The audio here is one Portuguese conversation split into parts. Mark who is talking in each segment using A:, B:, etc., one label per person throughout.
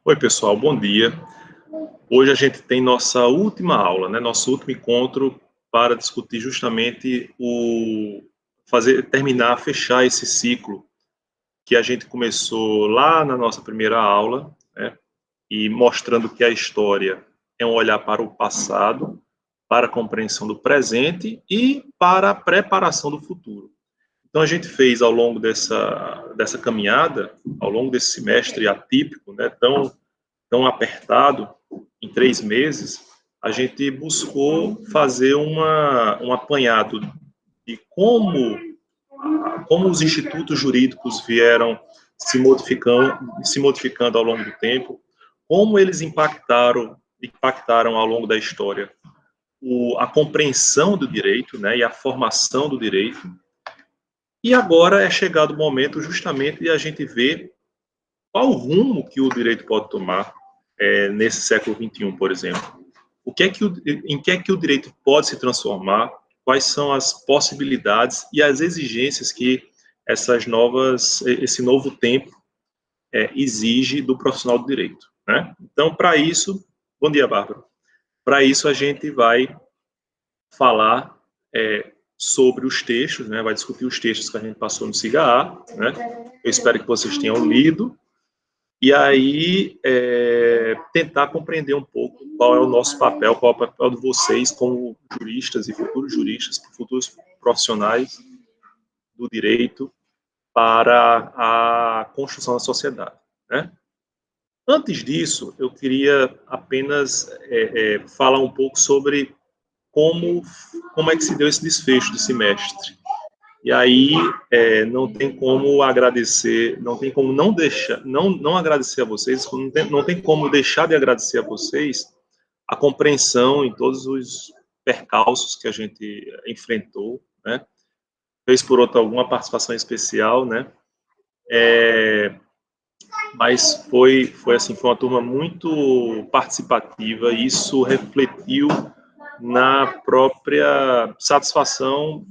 A: Oi, pessoal, bom dia. Hoje a gente tem nossa última aula, né, nosso último encontro para discutir justamente fechar esse ciclo que a gente começou lá na nossa primeira aula, né, e mostrando que a história é um olhar para o passado, para a compreensão do presente e para a preparação do futuro. Então, a gente fez ao longo dessa caminhada, ao longo desse semestre atípico, né, tão apertado, em 3 meses, a gente buscou fazer um apanhado de como os institutos jurídicos vieram se modificando ao longo do tempo, como eles impactaram ao longo da história a compreensão do direito, né, e a formação do direito. E agora é chegado o momento justamente de a gente ver qual o rumo que o direito pode tomar nesse século XXI, por exemplo. Em que é que o direito pode se transformar? Quais são as possibilidades e as exigências que esse novo tempo exige do profissional do direito, né? Então, para isso, bom dia, Bárbara. Para isso, a gente vai falar sobre os textos, né? Vai discutir os textos que a gente passou no SIGA-A, né? Eu espero que vocês tenham lido. E aí, tentar compreender um pouco qual é o nosso papel, qual é o papel de vocês como juristas e futuros profissionais do direito para a construção da sociedade, né? Antes disso, eu queria apenas falar um pouco sobre como é que se deu esse desfecho do semestre. E aí não tem como agradecer, não tem como não agradecer a vocês, não tem como deixar de agradecer a vocês a compreensão em todos os percalços que a gente enfrentou, né? Fez por outra alguma participação especial, né? Mas foi uma turma muito participativa e isso refletiu na própria satisfação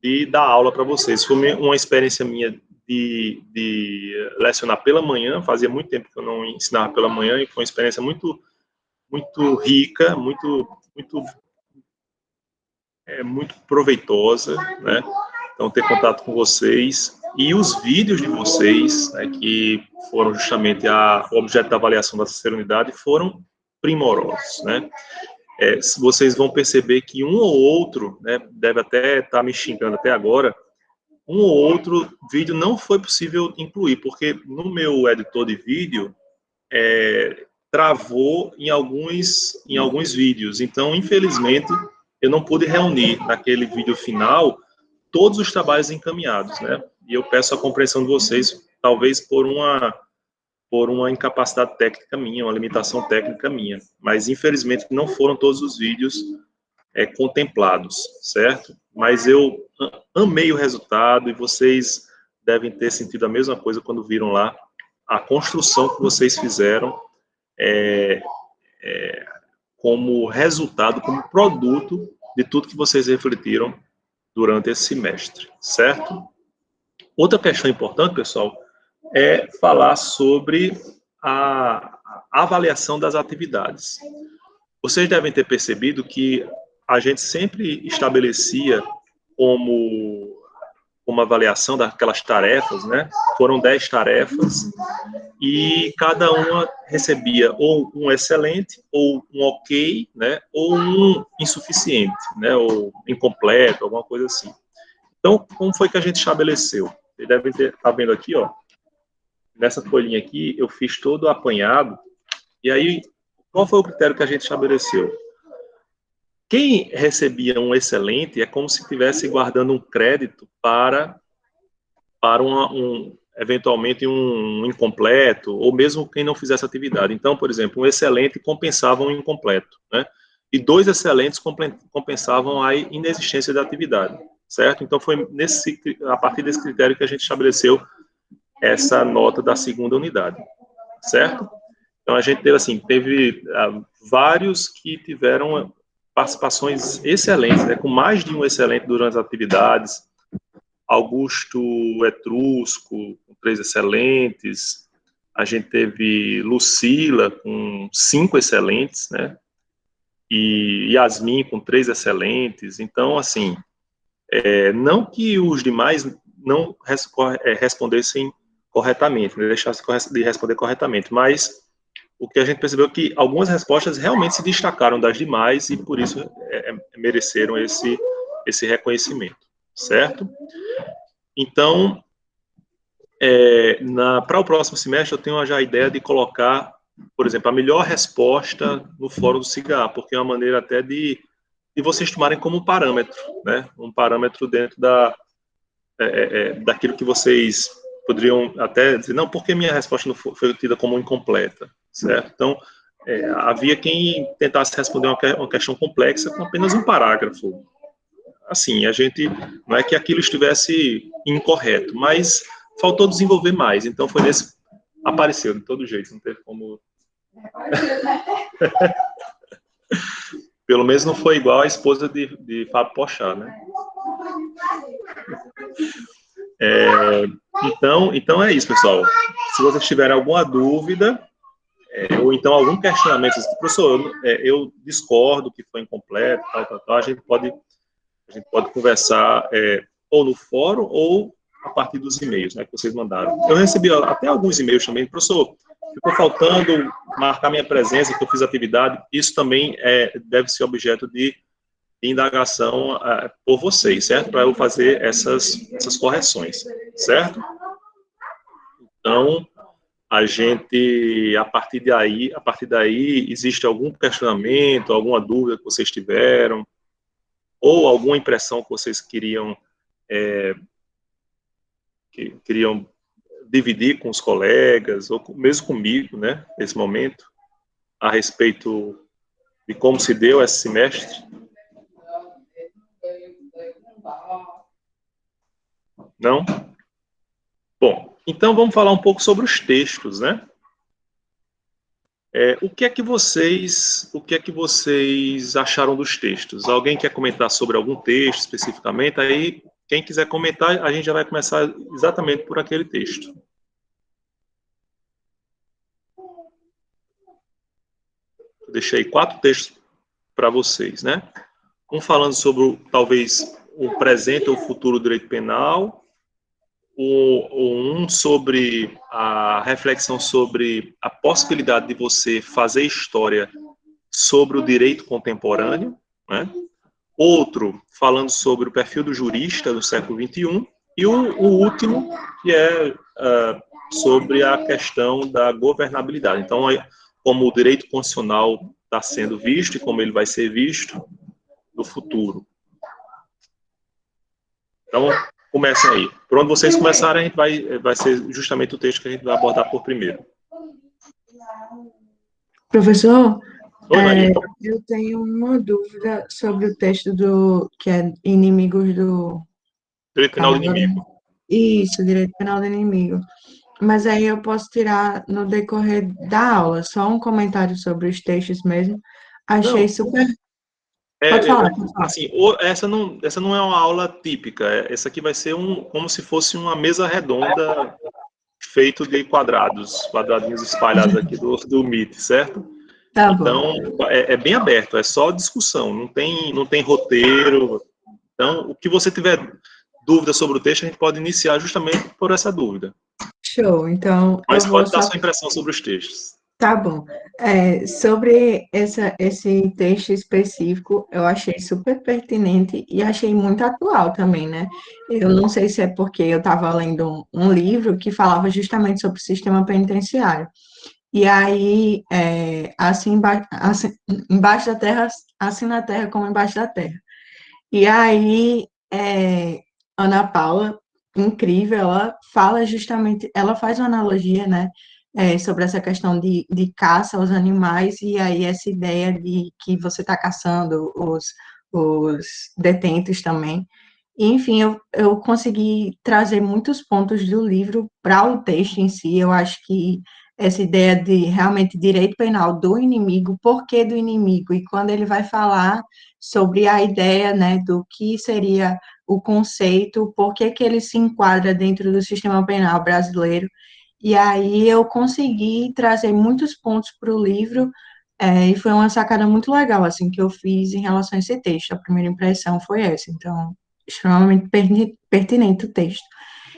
A: de dar aula para vocês. Foi uma experiência minha de lecionar pela manhã, fazia muito tempo que eu não ensinava pela manhã, e foi uma experiência muito rica, muito proveitosa, né? Então, ter contato com vocês e os vídeos de vocês, né, que foram justamente o objeto da avaliação da terceira unidade, foram primorosos, né? Vocês vão perceber que um ou outro, né, deve até estar me xingando até agora, um ou outro vídeo não foi possível incluir, porque no meu editor de vídeo travou em alguns vídeos. Então, infelizmente, eu não pude reunir naquele vídeo final todos os trabalhos encaminhados, né? E eu peço a compreensão de vocês, talvez por uma incapacidade técnica minha, uma limitação técnica minha. Mas, infelizmente, não foram todos os vídeos contemplados, certo? Mas eu amei o resultado e vocês devem ter sentido a mesma coisa quando viram lá a construção que vocês fizeram como resultado, como produto de tudo que vocês refletiram durante esse semestre, certo? Outra questão importante, pessoal, é falar sobre a avaliação das atividades. Vocês devem ter percebido que a gente sempre estabelecia como avaliação daquelas tarefas, né? Foram 10 tarefas e cada uma recebia ou um excelente, ou um ok, né? Ou um insuficiente, né? Ou incompleto, alguma coisa assim. Então, como foi que a gente estabeleceu? Vocês devem estar vendo aqui, ó, nessa folhinha aqui, eu fiz todo o apanhado, e aí, qual foi o critério que a gente estabeleceu? Quem recebia um excelente é como se estivesse guardando um crédito para eventualmente um incompleto, ou mesmo quem não fizesse atividade. Então, por exemplo, um excelente compensava um incompleto, né? E 2 excelentes compensavam a inexistência da atividade, certo? Então, foi a partir desse critério que a gente estabeleceu essa nota da segunda unidade, certo? Então, a gente teve vários que tiveram participações excelentes, né, com mais de um excelente durante as atividades. Augusto Etrusco, com 3 excelentes, a gente teve Lucila com 5 excelentes, né? E Yasmin com 3 excelentes. Então, assim, não que os demais não respondessem corretamente, né, deixassem de responder corretamente, mas o que a gente percebeu é que algumas respostas realmente se destacaram das demais e por isso mereceram esse reconhecimento, certo? Então, para o próximo semestre, eu tenho já a ideia de colocar, por exemplo, a melhor resposta no Fórum do Cigar, porque é uma maneira até de vocês tomarem como um parâmetro, né? Um parâmetro dentro daquilo que vocês poderiam até dizer, não, porque minha resposta não foi tida como incompleta, certo? Então, havia quem tentasse responder uma questão complexa com apenas um parágrafo. Assim, a gente, não é que aquilo estivesse incorreto, mas faltou desenvolver mais, então foi apareceu de todo jeito, não teve como... Pelo menos não foi igual a esposa de Fábio Pochá, né? Então é isso, pessoal. Se vocês tiverem alguma dúvida, ou então algum questionamento, professor, eu discordo que foi incompleto, tal, a gente pode conversar ou no fórum ou a partir dos e-mails, né, que vocês mandaram. Eu recebi até alguns e-mails também, professor, ficou faltando marcar minha presença, que eu fiz atividade, isso também deve ser objeto de indagação por vocês, certo? Para eu fazer essas correções, certo? Então, a partir daí, existe algum questionamento, alguma dúvida que vocês tiveram, ou alguma impressão que vocês queriam dividir com os colegas, ou mesmo comigo, né, nesse momento, a respeito de como se deu esse semestre? Não? Bom, então vamos falar um pouco sobre os textos, né? O que é que vocês acharam dos textos? Alguém quer comentar sobre algum texto especificamente? Aí, quem quiser comentar, a gente já vai começar exatamente por aquele texto. Eu deixei 4 textos para vocês, né? Um falando sobre, talvez, o presente ou o futuro do direito penal, um sobre a reflexão sobre a possibilidade de você fazer história sobre o direito contemporâneo, né? Outro falando sobre o perfil do jurista do século XXI, e o último, que é sobre a questão da governabilidade. Então, como o direito constitucional está sendo visto e como ele vai ser visto no futuro. Então, comecem aí. Por onde vocês começarem, a gente vai ser justamente o texto que a gente vai abordar por primeiro.
B: Professor,
A: Oi, Maria.
B: eu tenho uma dúvida sobre o texto que é Inimigos do...
A: Direito penal do inimigo.
B: Isso, Direito Penal do Inimigo. Mas aí eu posso tirar no decorrer da aula, só um comentário sobre os textos mesmo. Achei
A: Não.
B: super... Pode falar, pode falar.
A: Assim, essa não é uma aula típica. Essa aqui vai ser como se fosse uma mesa redonda feito de quadradinhos espalhados aqui do Meet, certo?
B: Tá
A: Então,
B: bom.
A: é bem aberto, é só discussão, não tem roteiro. Então, o que você tiver dúvida sobre o texto, a gente pode iniciar justamente por essa dúvida.
B: Show. Então, eu
A: Mas
B: vou
A: pode dar
B: só...
A: sua impressão sobre os textos.
B: Tá bom. Sobre esse texto específico, eu achei super pertinente e achei muito atual também, né? Eu não sei se é porque eu estava lendo um livro que falava justamente sobre o sistema penitenciário. E aí, assim, embaixo da terra, assim na terra como embaixo da terra. E aí, Ana Paula, incrível, ela fala justamente, ela faz uma analogia, né, sobre essa questão de caça aos animais, e aí essa ideia de que você está caçando os detentos também. E, enfim, eu consegui trazer muitos pontos do livro para o texto em si, eu acho que essa ideia de realmente direito penal do inimigo, por que do inimigo, e quando ele vai falar sobre a ideia, né, do que seria o conceito, por que que ele se enquadra dentro do sistema penal brasileiro, e aí eu consegui trazer muitos pontos para o livro, e foi uma sacada muito legal, assim, que eu fiz em relação a esse texto. A primeira impressão foi essa, então, extremamente pertinente o texto.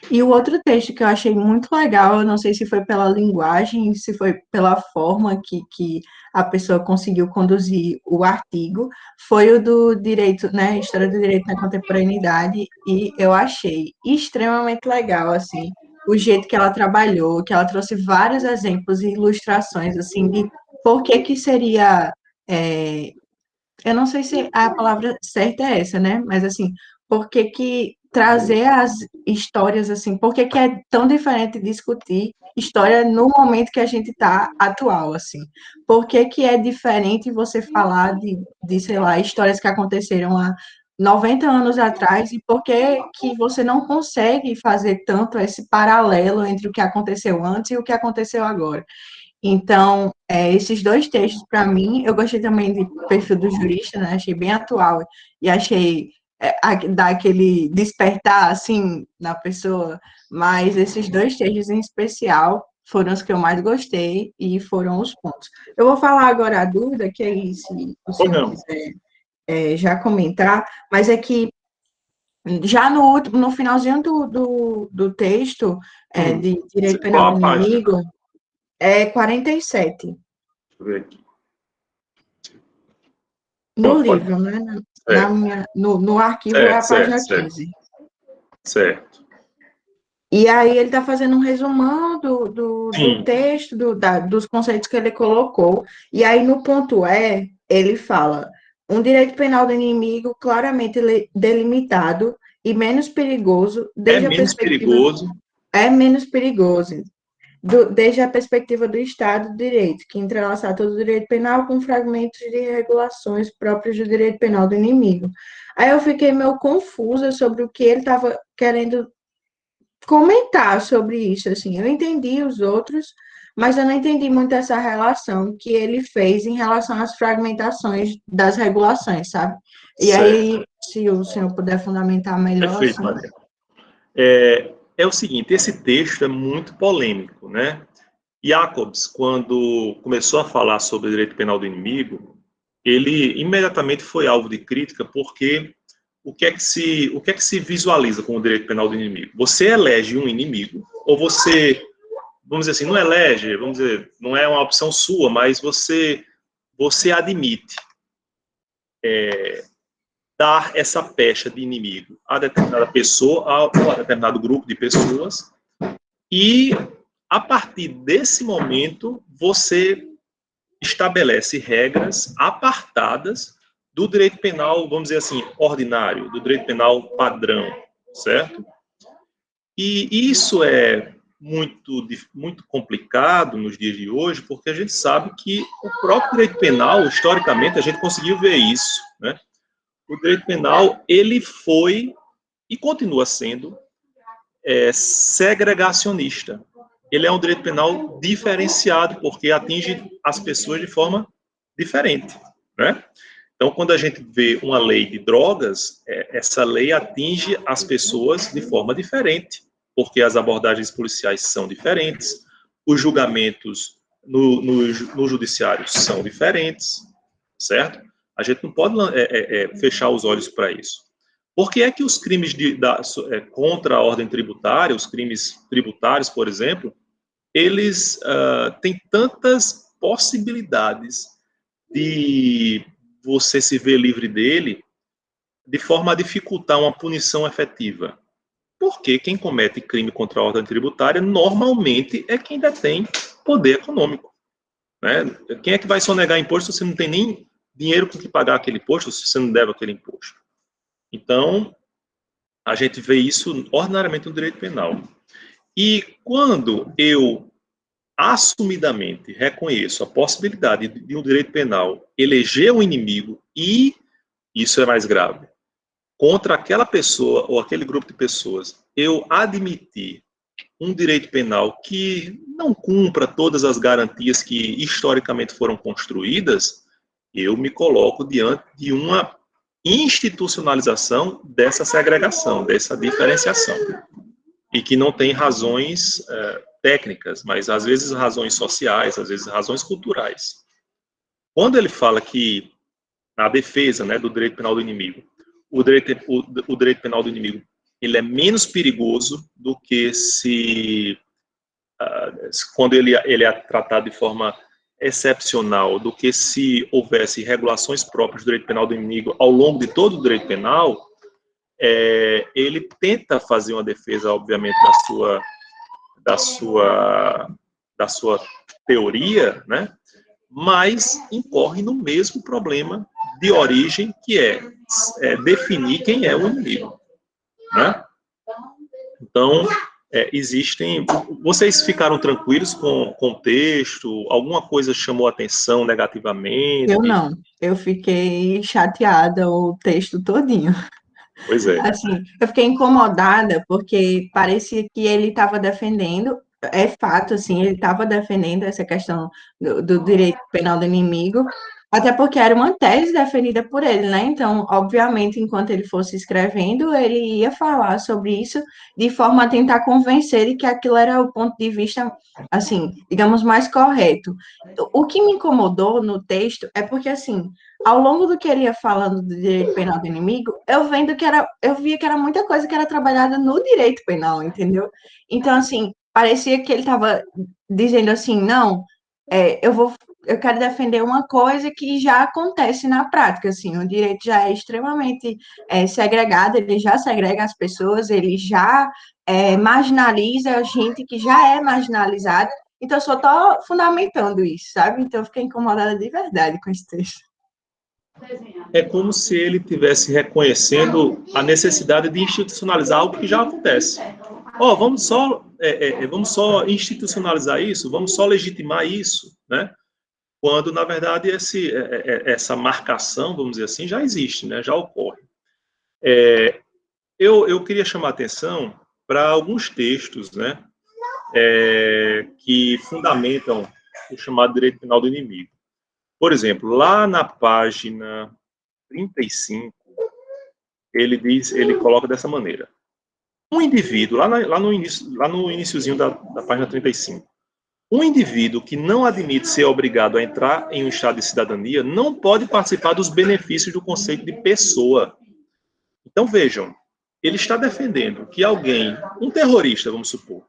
B: E o outro texto que eu achei muito legal, eu não sei se foi pela linguagem, se foi pela forma que a pessoa conseguiu conduzir o artigo, foi o do direito, né, História do Direito na Contemporaneidade, e eu achei extremamente legal, assim, o jeito que ela trabalhou, que ela trouxe vários exemplos e ilustrações, assim, de por que que seria, eu não sei se a palavra certa é essa, né? Mas assim, por que que trazer as histórias assim, por que que é tão diferente discutir história no momento que a gente está atual, assim? Por que que é diferente você falar sei lá, histórias que aconteceram há 90 anos atrás, e por que que você não consegue fazer tanto esse paralelo entre o que aconteceu antes e o que aconteceu agora? Então, esses dois textos, para mim, eu gostei também de Perfil do Jurista, né? Achei bem atual e achei dar aquele despertar, assim, na pessoa, mas esses dois textos em especial foram os que eu mais gostei e foram os pontos. Eu vou falar agora a dúvida, que aí, se o
A: Ou
B: senhor
A: não?
B: quiser já comentar, mas é que já no finalzinho do texto de Direito Penal
A: Qual
B: do
A: a página?
B: Inimigo, é 47.
A: Deixa eu ver aqui.
B: No
A: Pronto, pode.
B: livro, né?
A: Certo,
B: No arquivo é
A: certo,
B: a
A: certo,
B: página
A: certo.
B: 15.
A: Certo.
B: E aí ele está fazendo um resumão do
A: Sim,
B: texto, dos conceitos que ele colocou. E aí no ponto E, ele fala: um direito penal do inimigo claramente delimitado e menos perigoso,
A: é
B: desde a
A: menos
B: perspectiva.
A: perigoso.
B: É menos perigoso, desde a perspectiva do Estado de Direito, que entrelaçar todo o direito penal com fragmentos de regulações próprias do direito penal do inimigo. Aí eu fiquei meio confusa sobre o que ele estava querendo comentar sobre isso, assim. Eu entendi os outros, mas eu não entendi muito essa relação que ele fez em relação às fragmentações das regulações, sabe? E
A: Certo.
B: aí, se o senhor puder fundamentar melhor,
A: Perfeito,
B: assim.
A: Maria. É o seguinte, esse texto é muito polêmico, né? Jacobs, quando começou a falar sobre o direito penal do inimigo, ele imediatamente foi alvo de crítica porque o que é que se visualiza com o direito penal do inimigo? Você elege um inimigo ou você, vamos dizer assim, não elege, vamos dizer, não é uma opção sua, mas você admite dar essa pecha de inimigo a determinada pessoa ou a determinado grupo de pessoas e a partir desse momento você estabelece regras apartadas do direito penal, vamos dizer assim, ordinário, do direito penal padrão, certo? E isso é muito complicado nos dias de hoje, porque a gente sabe que o próprio direito penal, historicamente, a gente conseguiu ver isso, né? O direito penal, ele foi e continua sendo segregacionista. Ele é um direito penal diferenciado, porque atinge as pessoas de forma diferente, né? Então, quando a gente vê uma lei de drogas, essa lei atinge as pessoas de forma diferente, porque as abordagens policiais são diferentes, os julgamentos no judiciário são diferentes, certo? A gente não pode fechar os olhos para isso. Por que é que os crimes contra a ordem tributária, os crimes tributários, por exemplo, eles têm tantas possibilidades de você se ver livre dele de forma a dificultar uma punição efetiva? Porque quem comete crime contra a ordem tributária normalmente é quem detém poder econômico, né? Quem é que vai sonegar imposto se você não tem nem dinheiro com que pagar aquele imposto, se você não deve aquele imposto? Então, a gente vê isso ordinariamente no direito penal. E quando eu assumidamente reconheço a possibilidade de um direito penal eleger um inimigo, e isso é mais grave, contra aquela pessoa ou aquele grupo de pessoas, eu admitir um direito penal que não cumpra todas as garantias que historicamente foram construídas, eu me coloco diante de uma institucionalização dessa segregação, dessa diferenciação, e que não tem razões técnicas, mas às vezes razões sociais, às vezes razões culturais. Quando ele fala que na defesa, né, do direito penal do inimigo, o direito penal do inimigo ele é menos perigoso do que quando ele é tratado de forma excepcional, do que se houvesse regulações próprias do direito penal do inimigo ao longo de todo o direito penal. Ele tenta fazer uma defesa, obviamente, da sua teoria, né? Mas incorre no mesmo problema de origem, que é definir quem é o inimigo, né? Então, existem... Vocês ficaram tranquilos com o texto? Alguma coisa chamou a atenção negativamente?
B: Eu não, eu fiquei chateada o texto todinho.
A: Pois é.
B: Assim, eu fiquei incomodada porque parecia que ele estava defendendo, é fato, assim, ele estava defendendo essa questão do direito penal do inimigo, até porque era uma tese defendida por ele, né? Então, obviamente, enquanto ele fosse escrevendo, ele ia falar sobre isso de forma a tentar convencer de que aquilo era o ponto de vista, assim, digamos, mais correto. O que me incomodou no texto é porque, assim, ao longo do que ele ia falando do direito penal do inimigo, eu via que era muita coisa que era trabalhada no direito penal, entendeu? Então, assim, parecia que ele estava dizendo assim, não, eu quero defender uma coisa que já acontece na prática, assim, o direito já é extremamente segregado, ele já segrega as pessoas, ele já marginaliza a gente que já é marginalizada, então eu só estou fundamentando isso, sabe? Então eu fiquei incomodada de verdade com esse texto.
A: É como se ele estivesse reconhecendo a necessidade de institucionalizar algo que já acontece. Vamos só institucionalizar isso, vamos só legitimar isso, né? Quando, na verdade, essa marcação, vamos dizer assim, já existe, né? Já ocorre. Eu queria chamar a atenção para alguns textos, né? Que fundamentam o chamado direito penal do inimigo. Por exemplo, lá na página 35, ele coloca dessa maneira: um indivíduo, lá no iniciozinho da página 35, um indivíduo que não admite ser obrigado a entrar em um estado de cidadania não pode participar dos benefícios do conceito de pessoa. Então, vejam, ele está defendendo que alguém, um terrorista, vamos supor,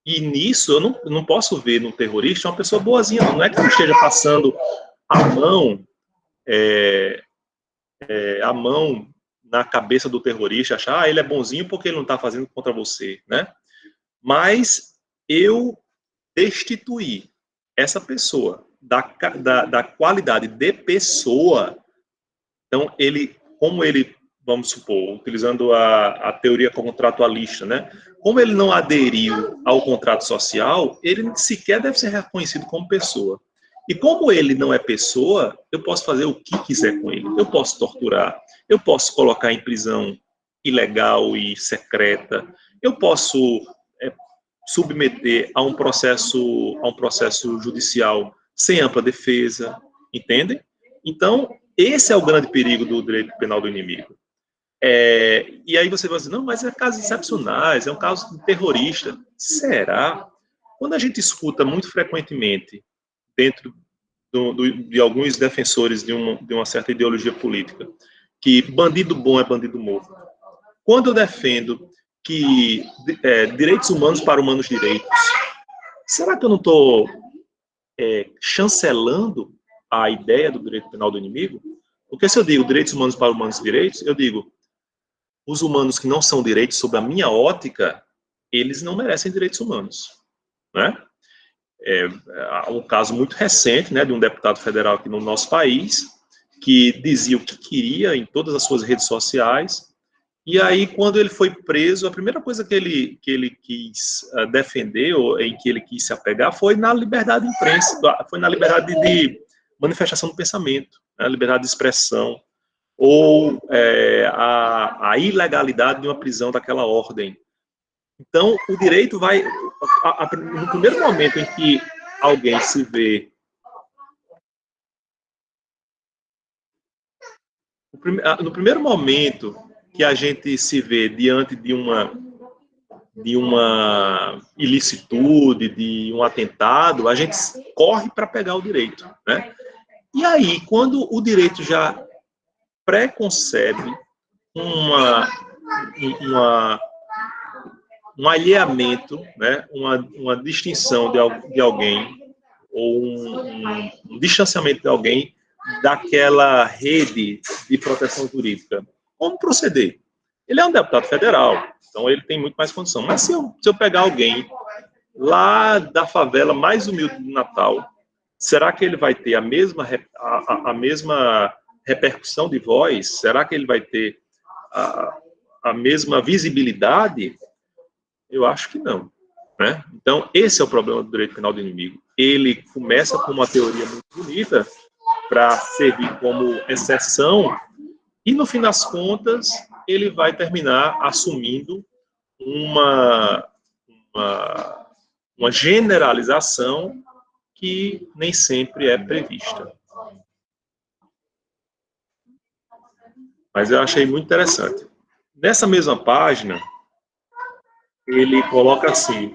A: e nisso eu não posso ver no terrorista uma pessoa boazinha, não é que ele esteja passando a mão, a mão na cabeça do terrorista, achar, ele é bonzinho porque ele não está fazendo contra você, né? Mas eu destituir essa pessoa da qualidade de pessoa, então como ele, vamos supor, utilizando a teoria contratualista, né? Como ele não aderiu ao contrato social, ele sequer deve ser reconhecido como pessoa. E como ele não é pessoa, eu posso fazer o que quiser com ele. Eu posso torturar, eu posso colocar em prisão ilegal e secreta, eu posso submeter a um processo judicial sem ampla defesa, entendem? Então, esse é o grande perigo do direito penal do inimigo. E aí você vai dizer, não, mas é casos excepcionais, é um caso de terrorista. Será? Quando a gente escuta muito frequentemente, dentro de alguns defensores de uma certa ideologia política, que bandido bom é bandido morto. Quando eu defendo que direitos humanos para humanos direitos, será que eu não estou chancelando a ideia do direito penal do inimigo? Porque se eu digo direitos humanos para humanos direitos, eu digo os humanos que não são direitos sob a minha ótica, eles não merecem direitos humanos, né? Um caso muito recente, né, de um deputado federal aqui no nosso país, que dizia o que queria em todas as suas redes sociais, e aí, quando ele foi preso, a primeira coisa que ele quis defender, ou em que ele quis se apegar, foi na liberdade de imprensa, foi na liberdade de manifestação do pensamento, né, a liberdade de expressão, ou a ilegalidade de uma prisão daquela ordem. Então, o direito vai... no primeiro momento em que alguém se vê... No primeiro momento que a gente se vê diante de uma ilicitude, de um atentado, a gente corre para pegar o direito, né? E aí, quando o direito já preconcebe um alheamento, né? uma distinção de alguém, ou um distanciamento de alguém daquela rede de proteção jurídica, como proceder? Ele é um deputado federal, então ele tem muito mais condição. Mas se eu pegar alguém lá da favela mais humilde do Natal, será que ele vai ter a mesma repercussão de voz? Será que ele vai ter a mesma visibilidade? Eu acho que não. Né? Então, esse é o problema do direito penal do inimigo. Ele começa com uma teoria muito bonita para servir como exceção e, no fim das contas, ele vai terminar assumindo uma generalização que nem sempre é prevista. Mas eu achei muito interessante. Nessa mesma página, ele coloca assim,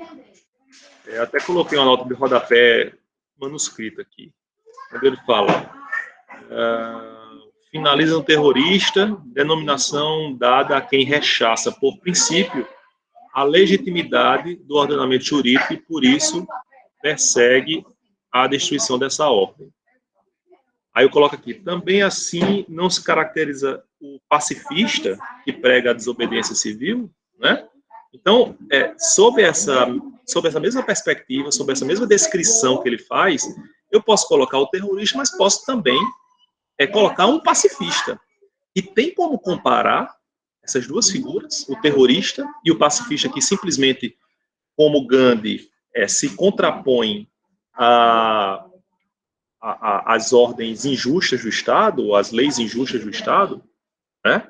A: até coloquei uma nota de rodapé manuscrita aqui, onde ele fala, finaliza no terrorista, denominação dada a quem rechaça, por princípio, a legitimidade do ordenamento jurídico e, por isso, persegue a destruição dessa ordem. Aí eu coloco aqui, também assim não se caracteriza o pacifista que prega a desobediência civil, né? Então, sob essa mesma perspectiva, sob essa mesma descrição que ele faz, eu posso colocar o terrorista, mas posso também colocar um pacifista. E tem como comparar essas duas figuras, o terrorista e o pacifista, que simplesmente, como Gandhi, se contrapõem às ordens injustas do Estado, às leis injustas do Estado, né?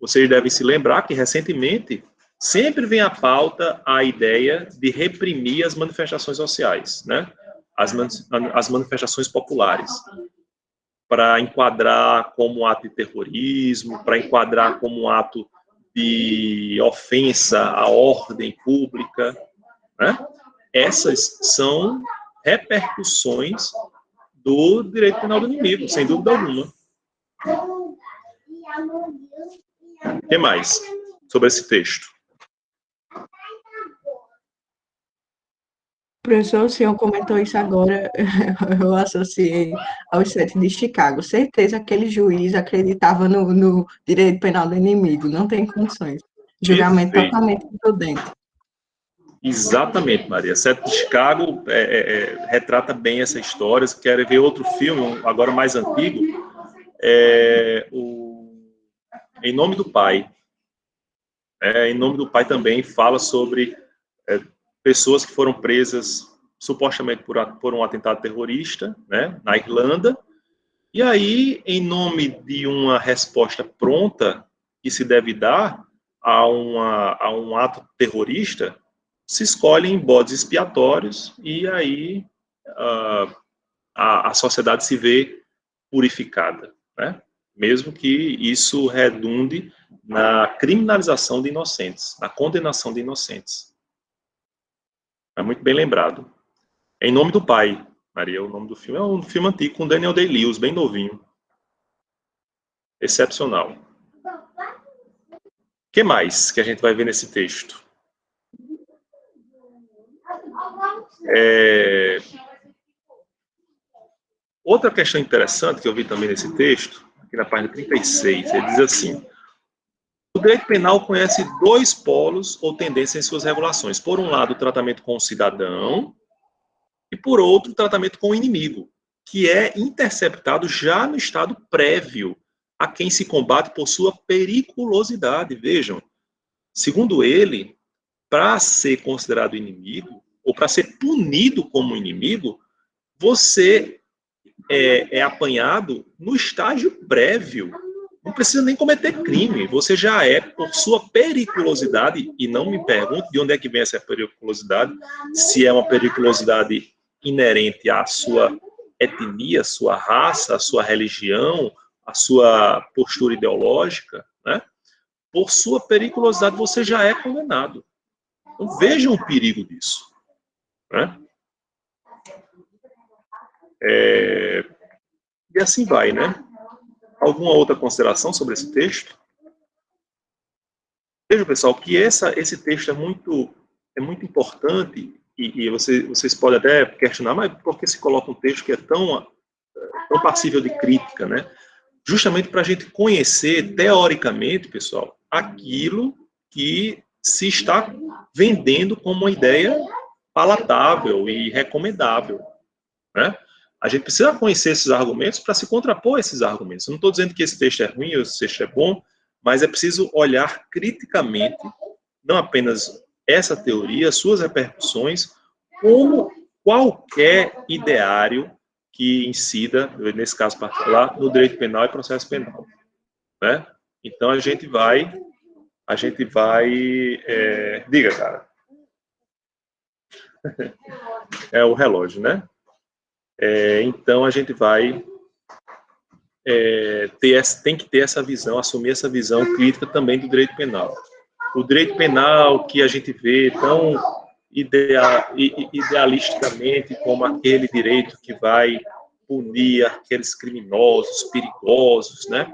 A: Vocês devem se lembrar que, recentemente, sempre vem à pauta a ideia de reprimir as manifestações sociais, né? As manifestações populares, para enquadrar como ato de terrorismo, para enquadrar como ato de ofensa à ordem pública, né? Essas são repercussões do direito penal do inimigo, sem dúvida alguma. O que mais sobre esse texto?
B: Professor, o senhor comentou isso agora, eu associei aos 7 de Chicago. Certeza que aquele juiz acreditava no direito penal do inimigo, não tem condições. Julgamento
A: Perfeito.
B: totalmente imprudente.
A: Exatamente, Maria. 7 de Chicago retrata bem essa história. Se quer ver outro filme, agora mais antigo, Em Nome do Pai. Em Nome do Pai também fala sobre pessoas que foram presas supostamente por um atentado terrorista, né, na Irlanda. E aí, em nome de uma resposta pronta que se deve dar a um ato terrorista, se escolhem bodes expiatórios e aí a sociedade se vê purificada, né? Mesmo que isso redunde na criminalização de inocentes, na condenação de inocentes. É muito bem lembrado. Em Nome do Pai, Maria, o nome do filme é um filme antigo com Daniel Day-Lewis, bem novinho. Excepcional. O que mais que a gente vai ver nesse texto? Outra questão interessante que eu vi também nesse texto, aqui na página 36, ele diz assim: o direito penal conhece dois polos ou tendências em suas regulações. Por um lado, o tratamento com o cidadão, e por outro, o tratamento com o inimigo, que é interceptado já no estado prévio a quem se combate por sua periculosidade. Vejam, segundo ele, para ser considerado inimigo, ou para ser punido como inimigo, você é apanhado no estágio prévio. não precisa nem cometer crime, você já é, por sua periculosidade, e não me pergunte de onde é que vem essa periculosidade, se é uma periculosidade inerente à sua etnia, à sua raça, à sua religião, à sua postura ideológica, né? Por sua periculosidade, você já é condenado. Então, vejam o perigo disso, né? E assim vai, né? Alguma outra consideração sobre esse texto? Veja, pessoal, que esse texto é muito importante e vocês podem até questionar, mas por que se coloca um texto que é tão passível de crítica, né? Justamente para a gente conhecer, teoricamente, pessoal, aquilo que se está vendendo como uma ideia palatável e recomendável, né? A gente precisa conhecer esses argumentos para se contrapor a esses argumentos. Eu não estou dizendo que esse texto é ruim ou esse texto é bom, mas é preciso olhar criticamente, não apenas essa teoria, suas repercussões, como qualquer ideário que incida, nesse caso particular, no direito penal e processo penal, né? Então a gente vai, diga, cara, é o relógio, né? Então a gente vai tem que ter essa visão, assumir essa visão crítica também do direito penal. O direito penal que a gente vê tão idealisticamente como aquele direito que vai punir aqueles criminosos, perigosos, né?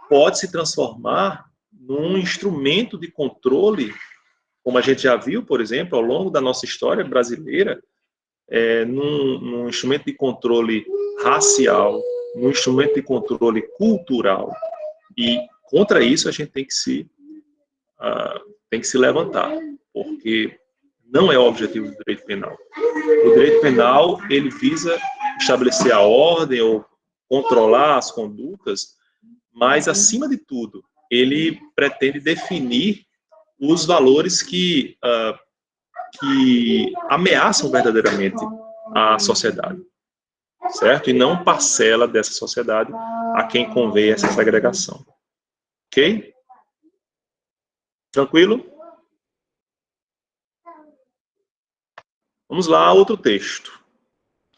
A: Pode se transformar num instrumento de controle, como a gente já viu, por exemplo, ao longo da nossa história brasileira, num instrumento de controle racial, num instrumento de controle cultural. E contra isso a gente tem que se levantar, porque não é o objetivo do direito penal. O direito penal, ele visa estabelecer a ordem ou controlar as condutas, mas, acima de tudo, ele pretende definir os valores que ameaçam verdadeiramente a sociedade, certo? E não parcela dessa sociedade a quem convém essa segregação. Ok? Tranquilo? Vamos lá, outro texto.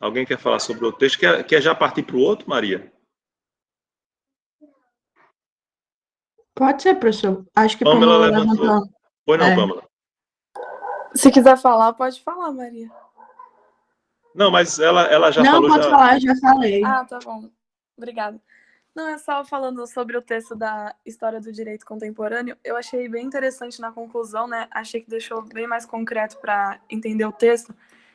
A: Alguém quer falar sobre o texto? Quer já partir para o outro, Maria?
B: Pode ser, professor. Acho que
A: Pamela
B: Pamela
A: levantou.
B: levantou.
A: Pois não, Pamela?
C: Se quiser falar, pode falar, Maria.
A: Não, mas ela já
B: Não,
A: falou.
B: pode falar, já falei.
C: Ah, tá bom. Obrigada. Não, é só falando sobre o texto da História do Direito Contemporâneo, eu achei bem interessante na conclusão, né? Achei que deixou bem mais concreto para entender o texto,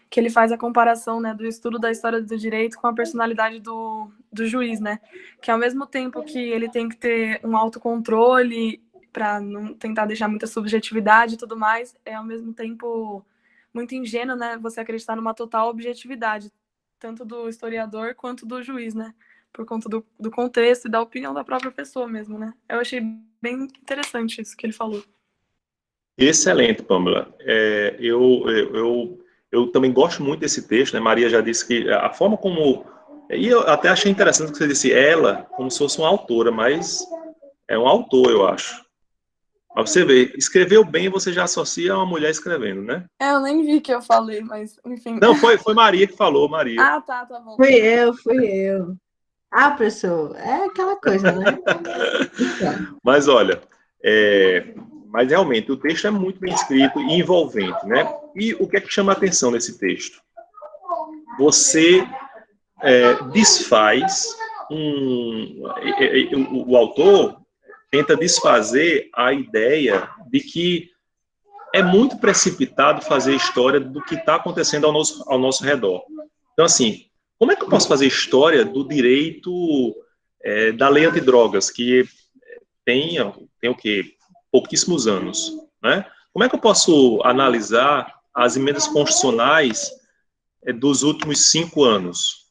C: que ele faz a comparação, né, do estudo da história do direito com a personalidade do juiz, né? Que ao mesmo tempo que ele tem que ter um autocontrole para não tentar deixar muita subjetividade e tudo mais, é ao mesmo tempo muito ingênuo, né? Você acreditar numa total objetividade, tanto do historiador quanto do juiz, né? Por conta do contexto e da opinião da própria pessoa mesmo, né? Eu achei bem interessante isso que ele falou.
A: Excelente, Pamela. Eu também gosto muito desse texto, né? Maria já disse que a forma como... E eu até achei interessante que você disse ela, como se fosse uma autora, mas é um autor, eu acho. Mas você vê, escreveu bem, você já associa a uma mulher escrevendo, né?
C: Eu nem vi que eu falei, mas enfim.
A: Não, foi Maria que falou, Maria.
C: Ah, tá bom.
B: Fui eu. Ah, professor, é aquela coisa, né? Então.
A: Mas olha, mas realmente o texto é muito bem escrito e envolvente, né? E o que é que chama a atenção nesse texto? Você desfaz o autor tenta desfazer a ideia de que é muito precipitado fazer história do que está acontecendo ao nosso redor. Então, assim, como é que eu posso fazer história do direito da lei antidrogas, que tem o quê? Pouquíssimos anos, né? Como é que eu posso analisar as emendas constitucionais dos últimos 5 anos?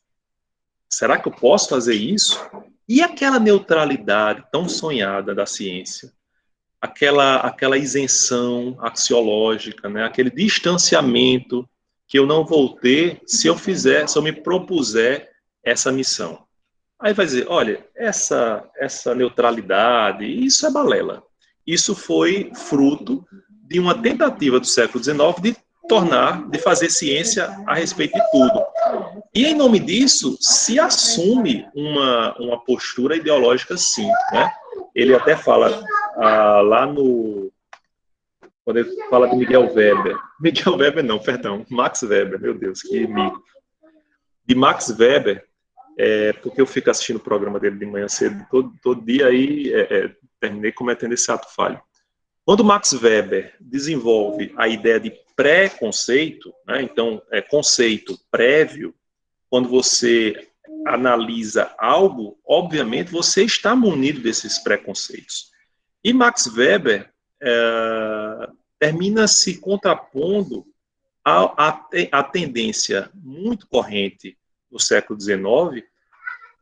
A: Será que eu posso fazer isso? E aquela neutralidade tão sonhada da ciência? Aquela isenção axiológica, né? Aquele distanciamento que eu não vou ter se eu me propuser essa missão. Aí vai dizer, olha, essa neutralidade, isso é balela. Isso foi fruto de uma tentativa do século XIX de fazer ciência a respeito de tudo. E, em nome disso, se assume uma postura ideológica, sim. Né? Ele até fala lá no... Quando ele fala de Miguel Weber. Miguel Weber não, perdão. Max Weber, meu Deus, que mico. De Max Weber, porque eu fico assistindo o programa dele de manhã cedo, todo dia, aí terminei cometendo esse ato falho. Quando Max Weber desenvolve a ideia de pré-conceito, né, então, conceito prévio, quando você analisa algo, obviamente você está munido desses preconceitos. E Max Weber termina se contrapondo à tendência muito corrente no século XIX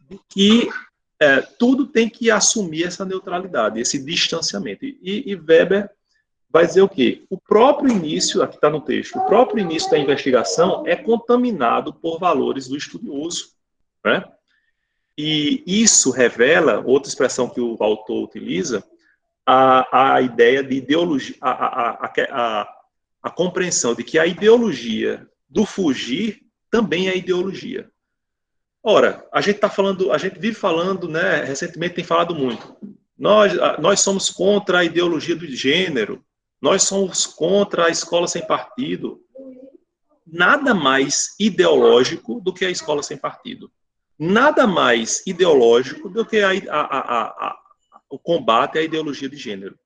A: de que tudo tem que assumir essa neutralidade, esse distanciamento. E Weber vai dizer o quê? O próprio início, aqui está no texto, o próprio início da investigação é contaminado por valores do estudioso. Né? E isso revela, outra expressão que o autor utiliza, a ideia de ideologia, a compreensão de que a ideologia do fugir também é ideologia. Ora, a gente vive falando, né, recentemente tem falado muito, nós somos contra a ideologia do gênero, nós somos contra a escola sem partido. Nada mais ideológico do que a escola sem partido. Nada mais ideológico do que o combate à ideologia de gênero.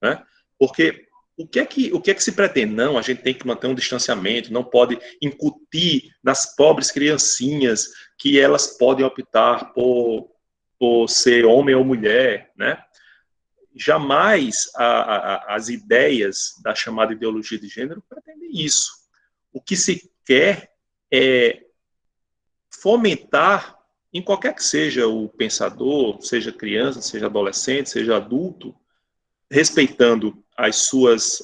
A: Né? Porque o que é que se pretende? Não, a gente tem que manter um distanciamento, não pode incutir nas pobres criancinhas que elas podem optar por ser homem ou mulher, né? Jamais as ideias da chamada ideologia de gênero pretendem isso. O que se quer é fomentar, em qualquer que seja o pensador, seja criança, seja adolescente, seja adulto, respeitando as suas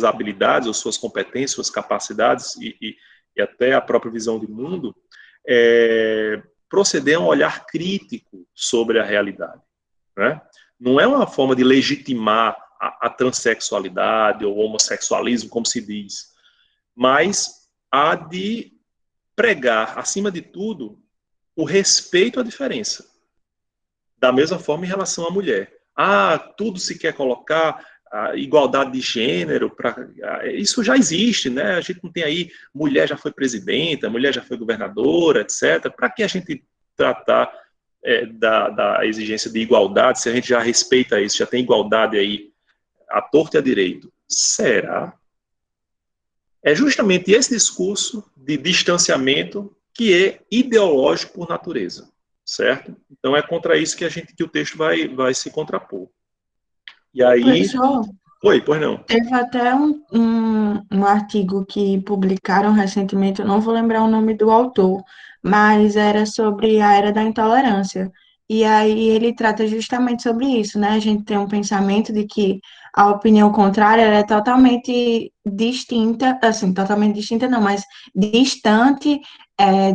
A: habilidades, as suas competências, suas capacidades e até a própria visão de mundo, proceder a um olhar crítico sobre a realidade. Né? Não é uma forma de legitimar a transexualidade ou o homossexualismo, como se diz, mas a de pregar, acima de tudo, o respeito à diferença. Da mesma forma em relação à mulher. Tudo se quer colocar a igualdade de gênero, isso já existe, né? A gente não tem aí, mulher já foi presidenta, mulher já foi governadora, etc. Para que a gente tratar da exigência de igualdade, se a gente já respeita isso, já tem igualdade aí, à torta e à direito? Será? É justamente esse discurso de distanciamento que é ideológico por natureza, certo? Então é contra isso que o texto vai se contrapor. E aí...
B: Professor,
A: pois não.
B: teve até um artigo que publicaram recentemente, eu não vou lembrar o nome do autor, mas era sobre a era da intolerância. E aí ele trata justamente sobre isso, né? A gente tem um pensamento de que a opinião contrária ela é totalmente distinta, assim, totalmente distinta não, mas distante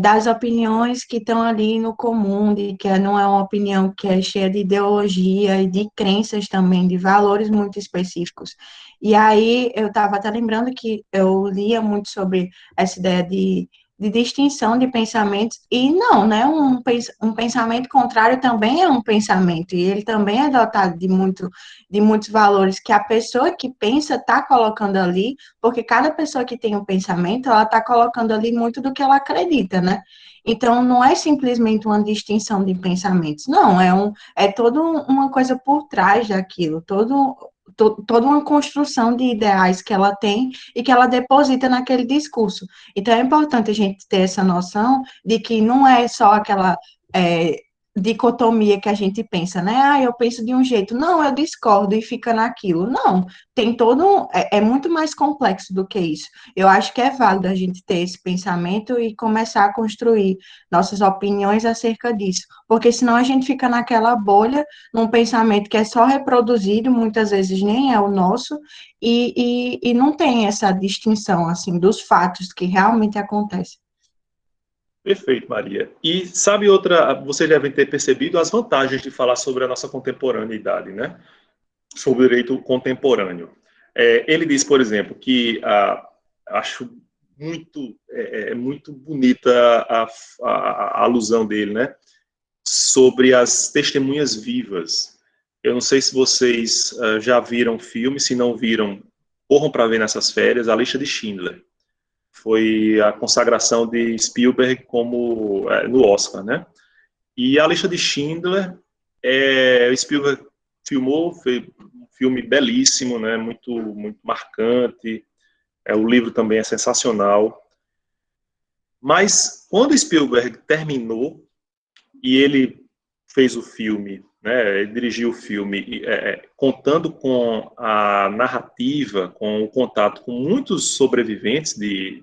B: das opiniões que estão ali no comum, de que não é uma opinião que é cheia de ideologia e de crenças também, de valores muito específicos. E aí eu estava até lembrando que eu lia muito sobre essa ideia de distinção de pensamentos, e não, né? Um pensamento contrário também é um pensamento, e ele também é dotado de muitos valores que a pessoa que pensa está colocando ali, porque cada pessoa que tem um pensamento, ela está colocando ali muito do que ela acredita, né? Então, não é simplesmente uma distinção de pensamentos, não, é toda uma coisa por trás daquilo, toda uma construção de ideais que ela tem e que ela deposita naquele discurso. Então, é importante a gente ter essa noção de que não é só aquela dicotomia que a gente pensa, né? Eu penso de um jeito. Não, eu discordo e fica naquilo. Não, tem todo... É muito mais complexo do que isso. Eu acho que é válido a gente ter esse pensamento e começar a construir nossas opiniões acerca disso. Porque senão a gente fica naquela bolha, num pensamento que é só reproduzido, muitas vezes nem é o nosso, e não tem essa distinção, assim, dos fatos que realmente acontecem.
A: Perfeito, Maria. E sabe outra, vocês devem ter percebido as vantagens de falar sobre a nossa contemporaneidade, né? Sobre o direito contemporâneo. Ele diz, por exemplo, que acho muito bonita a alusão dele, né? Sobre as testemunhas vivas. Eu não sei se vocês já viram o filme, se não viram, corram para ver nessas férias, A Lista de Schindler. Foi a consagração de Spielberg como no Oscar, né? E A Lista de Schindler, Spielberg filmou, foi um filme belíssimo, né? Muito marcante. O livro também é sensacional. Mas quando Spielberg terminou e ele fez o filme, né? Ele dirigiu o filme, contando com a narrativa, com o contato com muitos sobreviventes de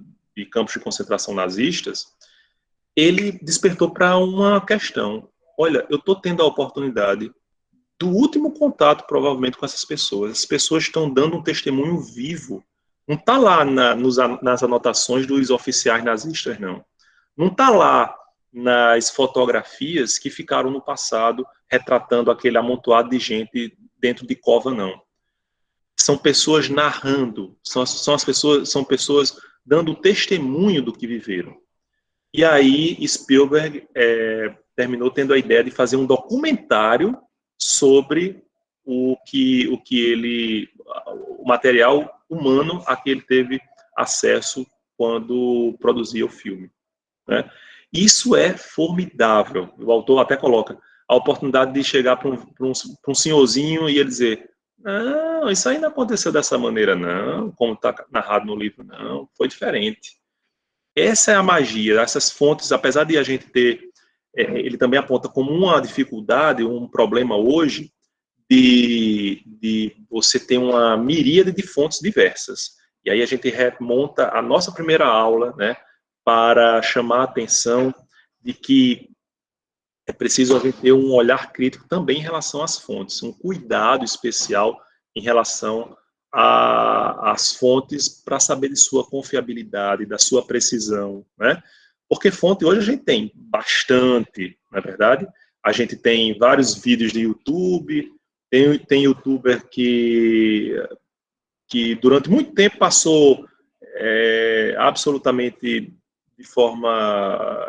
A: campos de concentração nazistas, ele despertou para uma questão. Olha, eu estou tendo a oportunidade do último contato, provavelmente, com essas pessoas. As pessoas estão dando um testemunho vivo. Não está lá nas anotações dos oficiais nazistas, não. Não está lá nas fotografias que ficaram no passado, retratando aquele amontoado de gente dentro de cova, não. São pessoas narrando, são pessoas dando testemunho do que viveram. E aí Spielberg terminou tendo a ideia de fazer um documentário sobre o material humano a que ele teve acesso quando produzia o filme, né? Isso é formidável. O autor até coloca a oportunidade de chegar para um senhorzinho e ele dizer: não, isso aí não aconteceu dessa maneira, não, como está narrado no livro, não, foi diferente. Essa é a magia, essas fontes, apesar de a gente ter, ele também aponta como uma dificuldade, um problema hoje, de você ter uma miríade de fontes diversas. E aí a gente remonta a nossa primeira aula, né, para chamar a atenção de que é preciso a gente ter um olhar crítico também em relação às fontes, um cuidado especial em relação às fontes para saber de sua confiabilidade, da sua precisão, né? Porque fonte hoje a gente tem bastante, não é verdade? A gente tem vários vídeos de YouTube, tem youtuber que durante muito tempo passou absolutamente de forma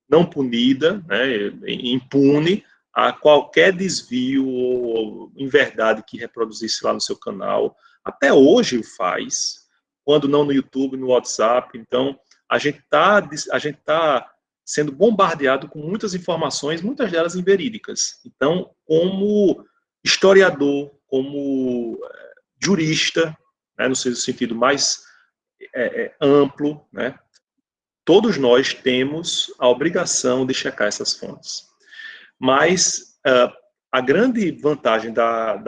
A: não punida, né, impune, a qualquer desvio ou inverdade que reproduzisse lá no seu canal. Até hoje o faz, quando não no YouTube, no WhatsApp. Então, a gente tá sendo bombardeado com muitas informações, muitas delas inverídicas. Então, como historiador, como jurista, né, no seu sentido mais amplo, né, todos nós temos a obrigação de checar essas fontes. Mas a grande vantagem da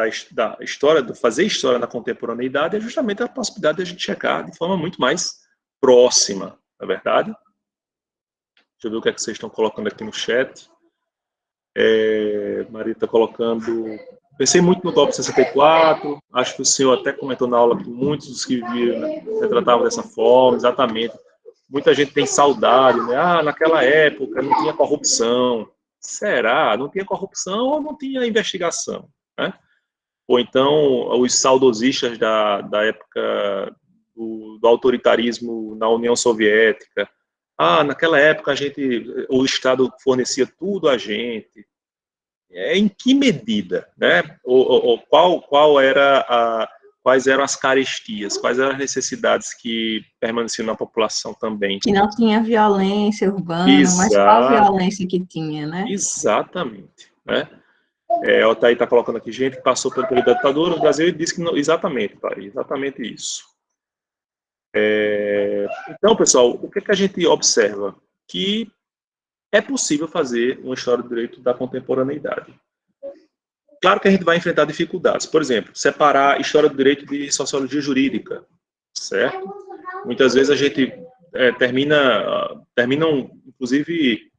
A: história, de fazer história na contemporaneidade, é justamente a possibilidade de a gente checar de forma muito mais próxima, não é verdade? Deixa eu ver o que é que vocês estão colocando aqui no chat. Maria está colocando... Pensei muito no golpe 64, acho que o senhor até comentou na aula que muitos dos que viram, né, retratavam dessa forma, exatamente. Muita gente tem saudade, né? Naquela época não tinha corrupção. Será? Não tinha corrupção ou não tinha investigação, né? Ou então, os saudosistas da época do autoritarismo na União Soviética. Naquela época o Estado fornecia tudo a gente. Em que medida, né? Quais eram as carestias, quais eram as necessidades que permaneciam na população também.
B: Que não tinha violência urbana, mas qual a violência que tinha, né?
A: Exatamente, né? O Otávio está colocando aqui, gente que passou pelo período da ditadura no Brasil e disse que não, exatamente, Thaí, exatamente isso. Então, pessoal, o que a gente observa? Que é possível fazer uma história do direito da contemporaneidade. Claro que a gente vai enfrentar dificuldades. Por exemplo, separar a história do direito de sociologia jurídica, certo? Muitas vezes a gente terminam, inclusive,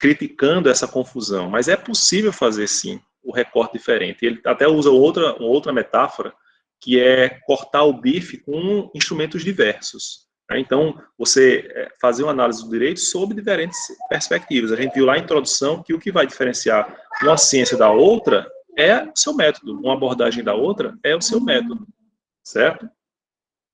A: criticando essa confusão, mas é possível fazer, sim, o recorte diferente. Ele até usa outra metáfora, que é cortar o bife com instrumentos diversos. né? Então, você fazer uma análise do direito sob diferentes perspectivas. A gente viu lá na introdução que o que vai diferenciar uma ciência da outra é o seu método, uma abordagem da outra é o seu método, certo?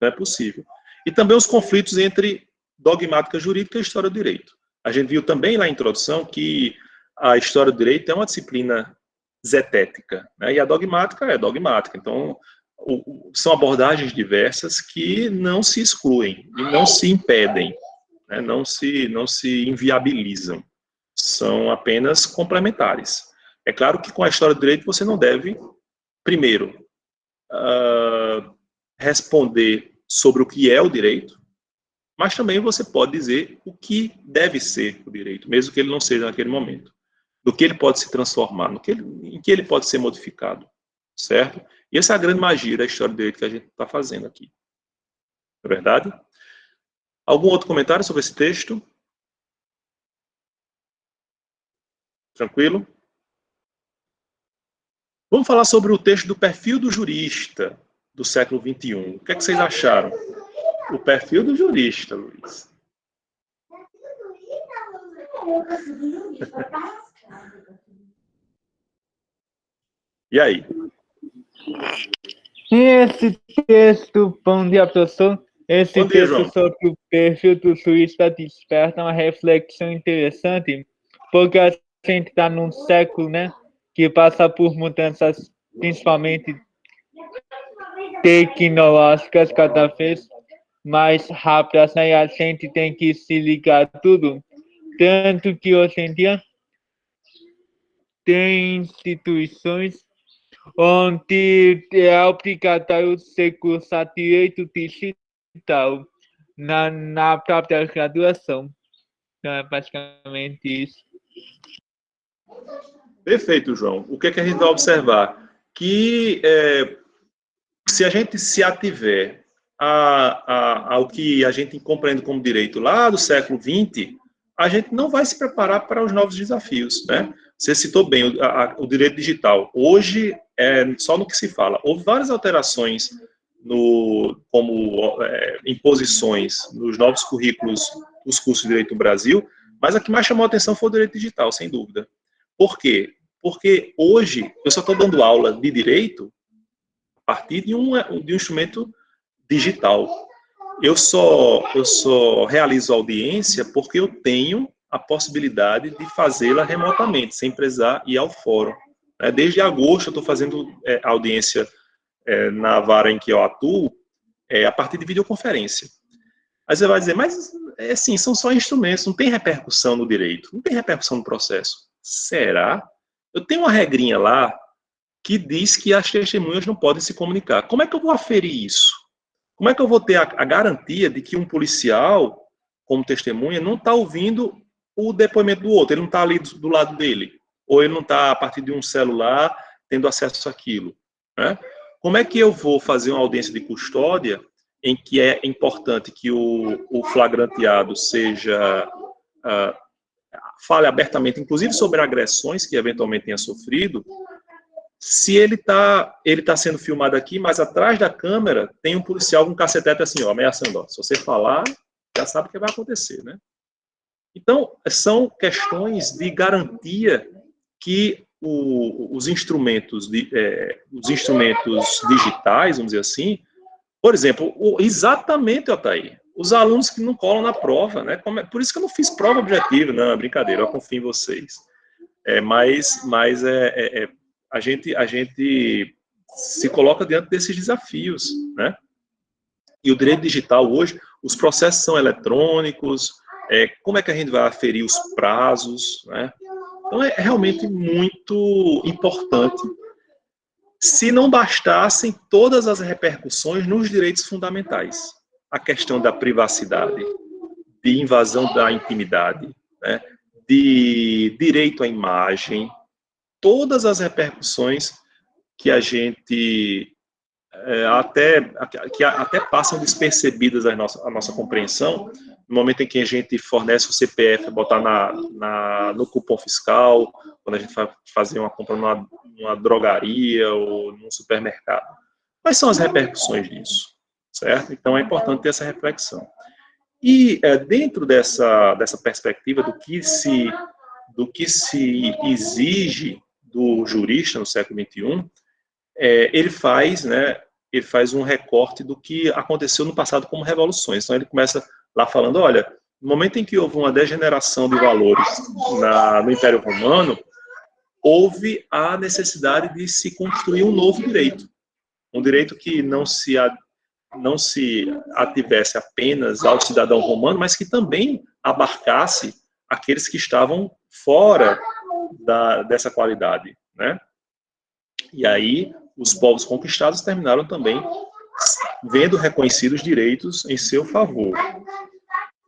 A: Não é possível. E também os conflitos entre dogmática jurídica e história do direito. A gente viu também lá na introdução que a história do direito é uma disciplina zetética, né? E a dogmática é dogmática. Então, são abordagens diversas que não se excluem e não se impedem, né? Não se inviabilizam. São apenas complementares. É claro que com a história do direito você não deve, primeiro, responder sobre o que é o direito, mas também você pode dizer o que deve ser o direito, mesmo que ele não seja naquele momento. Do que ele pode se transformar, em que ele pode ser modificado, certo? E essa é a grande magia da história do direito que a gente está fazendo aqui. Não é verdade? Algum outro comentário sobre esse texto? Tranquilo? Vamos falar sobre o texto do perfil do jurista do século XXI. O que é que vocês acharam? O perfil do jurista, Luiz. E aí?
D: Esse texto, bom dia, professor. Esse
A: Bom dia,
D: texto
A: João.
D: sobre o perfil do jurista desperta uma reflexão interessante, porque a gente está num século, né, que passa por mudanças, principalmente tecnológicas, cada vez mais rápidas, né, e a gente tem que se ligar tudo. Tanto que hoje em dia tem instituições onde é obrigatório você cursar direito digital na própria graduação. Então, é basicamente isso.
A: Perfeito, João. O que é que a gente vai observar? Que se a gente se ativer ao que a gente compreende como direito lá do século XX, a gente não vai se preparar para os novos desafios, né? Você citou bem o direito digital. Hoje, só no que se fala. Houve várias alterações, como imposições nos novos currículos dos cursos de direito no Brasil, mas a que mais chamou a atenção foi o direito digital, sem dúvida. Por quê? Porque hoje eu só estou dando aula de direito a partir de um instrumento digital. Eu só realizo audiência porque eu tenho a possibilidade de fazê-la remotamente, sem precisar ir ao fórum. Desde agosto eu estou fazendo audiência na vara em que eu atuo a partir de videoconferência. Aí você vai dizer, mas assim, são só instrumentos, não tem repercussão no direito, não tem repercussão no processo. Será? Eu tenho uma regrinha lá que diz que as testemunhas não podem se comunicar. Como é que eu vou aferir isso? Como é que eu vou ter a garantia de que um policial, como testemunha, não está ouvindo o depoimento do outro, ele não está ali do lado dele, ou ele não está, a partir de um celular, tendo acesso àquilo, né? Como é que eu vou fazer uma audiência de custódia em que é importante que o flagranteado fale abertamente, inclusive sobre agressões que eventualmente tenha sofrido, se ele tá sendo filmado aqui, mas atrás da câmera tem um policial com um cacetete assim, ó, ameaçando, ó, se você falar, já sabe o que vai acontecer, né? Então, são questões de garantia que os instrumentos digitais, vamos dizer assim, por exemplo, exatamente, Otaí, os alunos que não colam na prova, né? Por isso que eu não fiz prova objetiva, não, é brincadeira, eu confio em vocês. Mas a gente se coloca diante desses desafios, né? E o direito digital hoje, os processos são eletrônicos, como é que a gente vai aferir os prazos, né? Então é realmente muito importante. Se não bastassem todas as repercussões nos direitos fundamentais, a questão da privacidade, de invasão da intimidade, né? De direito à imagem, todas as repercussões que a gente até passam despercebidas à nossa compreensão, no momento em que a gente fornece o CPF, botar no cupom fiscal, quando a gente vai fazer uma compra numa drogaria ou num supermercado. Quais são as repercussões disso? Certo? Então é importante ter essa reflexão. E dentro dessa perspectiva do que se exige do jurista no século XXI, ele faz, né, ele faz um recorte do que aconteceu no passado como revoluções. Então ele começa lá falando, olha, no momento em que houve uma degeneração de valores no Império Romano, houve a necessidade de se construir um novo direito. Um direito que não se ativesse apenas ao cidadão romano, mas que também abarcasse aqueles que estavam fora dessa qualidade, né? E aí, os povos conquistados terminaram também vendo reconhecidos direitos em seu favor.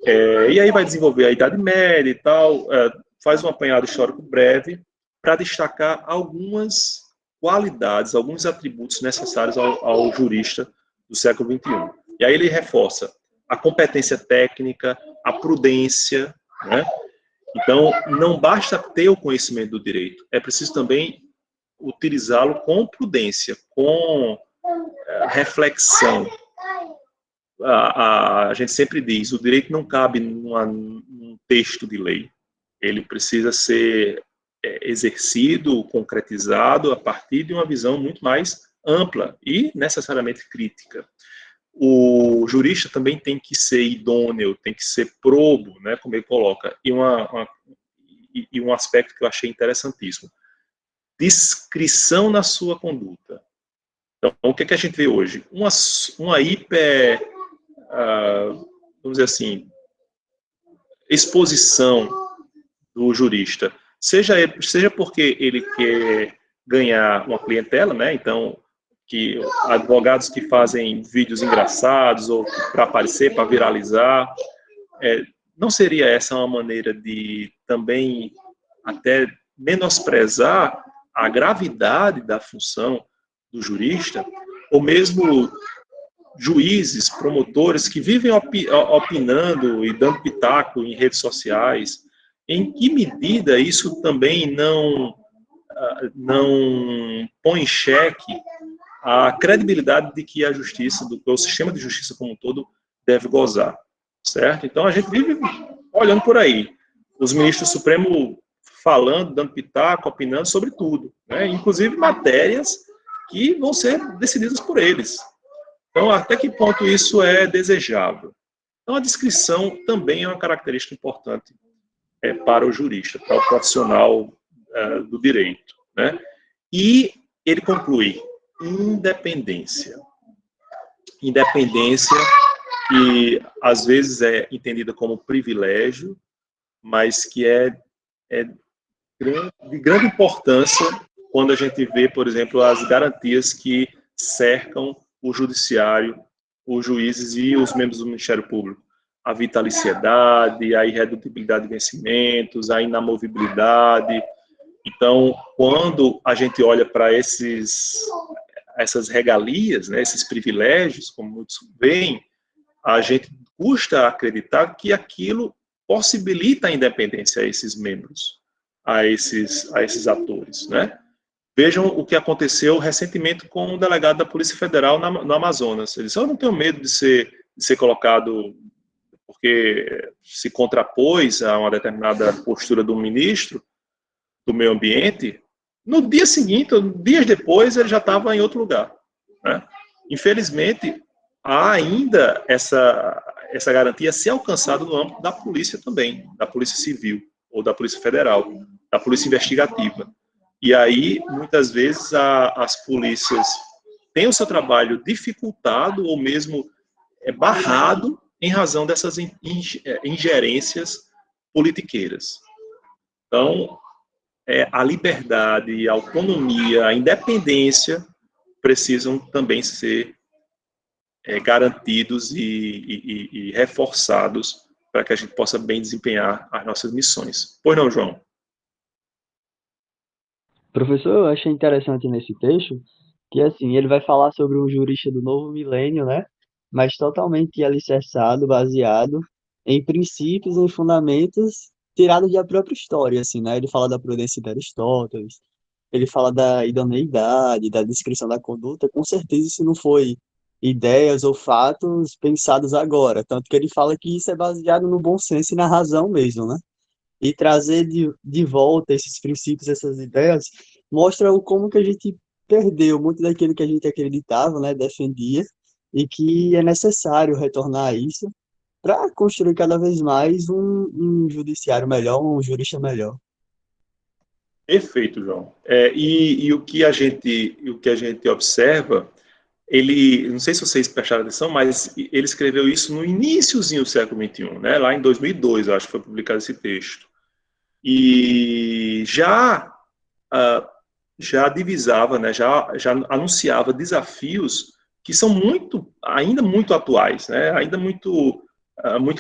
A: E aí vai desenvolver a Idade Média e tal, faz um apanhado histórico breve para destacar algumas qualidades, alguns atributos necessários ao jurista do século XXI. E aí ele reforça a competência técnica, a prudência, né? Então, não basta ter o conhecimento do direito, é preciso também utilizá-lo com prudência, com reflexão. A gente sempre diz, o direito não cabe num texto de lei, ele precisa ser exercido, concretizado a partir de uma visão muito mais ampla e necessariamente crítica. O jurista também tem que ser idôneo, tem que ser probo, né, como ele coloca, e um aspecto que eu achei interessantíssimo, discrição na sua conduta. Então, o que a gente vê hoje? Uma vamos dizer assim, exposição do jurista, seja porque ele quer ganhar uma clientela, né? Então, que advogados que fazem vídeos engraçados ou para aparecer, para viralizar, não seria essa uma maneira de também até menosprezar a gravidade da função do jurista, ou mesmo juízes, promotores que vivem opinando e dando pitaco em redes sociais? Em que medida isso também não põe em xeque a credibilidade de que a justiça, o sistema de justiça como um todo, deve gozar, certo? Então a gente vive olhando por aí, os ministros do Supremo falando, dando pitaco, opinando sobre tudo, né? Inclusive matérias que vão ser decididas por eles. Então, até que ponto isso é desejável? Então, a discrição também é uma característica importante para o jurista, para o profissional do direito, né? E ele conclui, independência. Independência que às vezes é entendida como privilégio, mas que é de grande importância quando a gente vê, por exemplo, as garantias que cercam o judiciário, os juízes e os membros do Ministério Público. A vitaliciedade, a irredutibilidade de vencimentos, a inamovibilidade. Então, quando a gente olha para essas regalias, né, esses privilégios, como muitos veem, a gente custa acreditar que aquilo possibilita a independência a esses membros, a esses atores, né? Vejam o que aconteceu recentemente com o delegado da Polícia Federal no Amazonas. Ele disse, eu não tenho medo de ser colocado porque se contrapôs a uma determinada postura do ministro do meio ambiente. No dia seguinte, dias depois, ele já estava em outro lugar, né? Infelizmente, há ainda essa garantia a ser alcançada no âmbito da polícia também, da Polícia Civil, ou da Polícia Federal, da Polícia Investigativa. E aí, muitas vezes, as polícias têm o seu trabalho dificultado ou mesmo barrado em razão dessas ingerências politiqueiras. Então, a liberdade, a autonomia, a independência precisam também ser garantidos e reforçados para que a gente possa bem desempenhar as nossas missões. Pois não, João?
E: Professor, eu achei interessante nesse texto que, assim, ele vai falar sobre um jurista do novo milênio, né? Mas totalmente alicerçado, baseado em princípios, em fundamentos tirados da própria história, assim, né? Ele fala da prudência de Aristóteles, ele fala da idoneidade, da descrição da conduta. Com certeza isso não foi ideias ou fatos pensados agora. Tanto que ele fala que isso é baseado no bom senso e na razão mesmo, né? E trazer de volta esses princípios, essas ideias, mostra o como que a gente perdeu muito daquilo que a gente acreditava, né, defendia, e que é necessário retornar a isso para construir cada vez mais um judiciário melhor, um jurista melhor.
A: Perfeito, João. E o que a gente observa, ele, não sei se vocês prestaram atenção, mas ele escreveu isso no iníciozinho do século XXI, né? Lá em 2002, eu acho que foi publicado esse texto. E já divisava, né? Já anunciava desafios que são ainda muito atuais, né? Ainda muito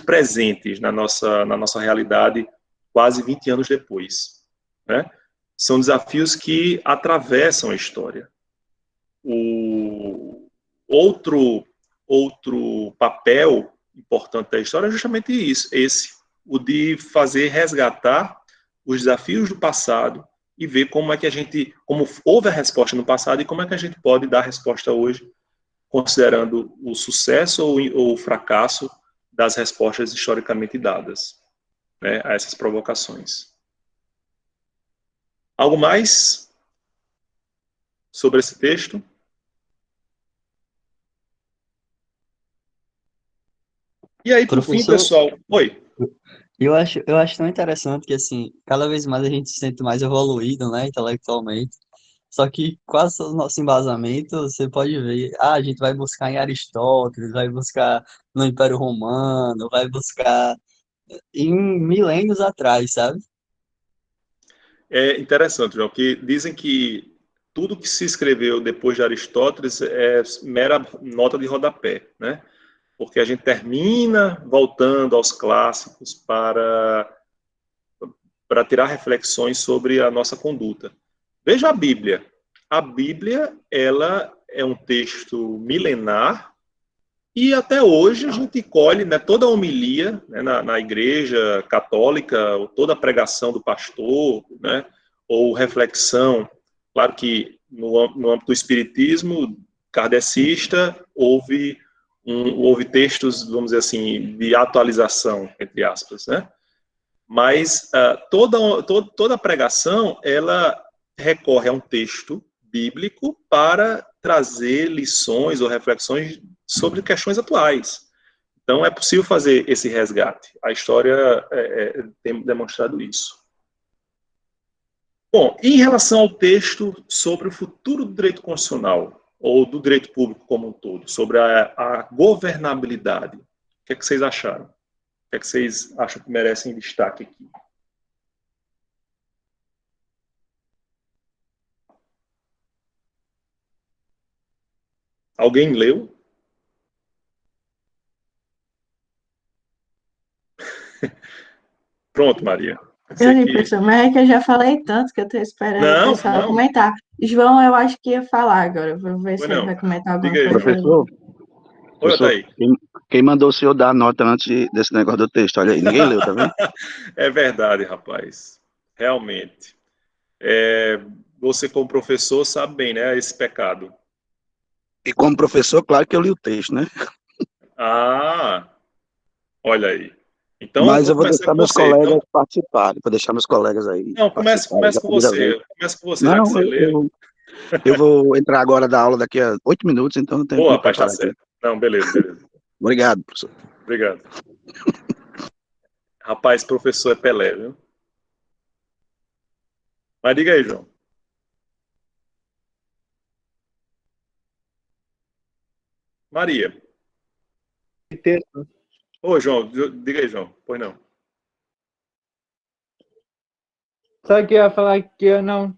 A: presentes na nossa realidade, quase 20 anos depois, né? São desafios que atravessam a história. O outro papel importante da história é justamente o de fazer resgatar os desafios do passado e ver como houve a resposta no passado e como é que a gente pode dar a resposta hoje, considerando o sucesso ou o fracasso das respostas historicamente dadas, né, a essas provocações. Algo mais sobre esse texto? E aí, por fim,
E: Professor,
A: pessoal... Oi.
E: eu acho tão interessante que, assim, cada vez mais a gente se sente mais evoluído, né, intelectualmente. Só que quase todo o nosso embasamento, você pode ver, a gente vai buscar em Aristóteles, vai buscar no Império Romano, vai buscar em milênios atrás, sabe?
A: É interessante, João, que dizem que tudo que se escreveu depois de Aristóteles é mera nota de rodapé, né? Porque a gente termina voltando aos clássicos para tirar reflexões sobre a nossa conduta. Veja a Bíblia. A Bíblia, ela é um texto milenar e até hoje a gente colhe, né, toda a homilia, né, na igreja católica, toda a pregação do pastor, né, ou reflexão. Claro que no âmbito do espiritismo kardecista houve textos, vamos dizer assim, de atualização, entre aspas, né? Mas toda a pregação, ela recorre a um texto bíblico para trazer lições ou reflexões sobre questões atuais. Então, é possível fazer esse resgate. A história tem demonstrado isso. Bom, em relação ao texto sobre o futuro do direito constitucional, ou do direito público como um todo, sobre a governabilidade, o que é que vocês acharam? O que é que vocês acham que merecem destaque aqui? Alguém leu? Pronto, Maria.
B: Eu
A: Sei
B: li,
A: que...
B: professor, mas é que eu já falei tanto que eu estou esperando o
A: Não,
B: pessoal
A: não.
B: comentar. João, eu acho que ia falar agora. Vou ver
A: Foi
B: se ele
A: não.
B: vai comentar alguma
A: Diga aí,
B: coisa
A: João.
B: aí.
F: Professor,
A: Oi,
F: professor,
A: Otaí.
F: quem mandou o senhor dar a nota antes desse negócio do texto? Olha aí, ninguém leu, tá vendo?
A: É verdade, rapaz. Realmente. Você, como professor, sabe bem, né, esse pecado.
F: E como professor, claro que eu li o texto, né?
A: Ah, olha aí. Então,
F: Mas
A: vou
F: eu vou
A: começar
F: deixar
A: com
F: meus
A: você.
F: colegas
A: Então,
F: participarem, vou deixar meus colegas aí
A: não,
F: participarem
A: comece
F: da
A: com
F: primeira vez.
A: você. Comece com você, já que
F: Não,
A: você leu.
F: eu vou entrar agora da aula daqui a 8 minutos, então eu tenho
A: Ô,
F: que me
A: rapaz, tá
F: preparar aqui.
A: certo. Não, beleza, beleza.
F: Obrigado, professor.
A: Obrigado. Rapaz, professor é Pelé, viu? Mas diga aí, João. Maria.
D: Texto.
A: Ô, João, diga aí, João. Pois não.
D: Só que eu ia falar que eu não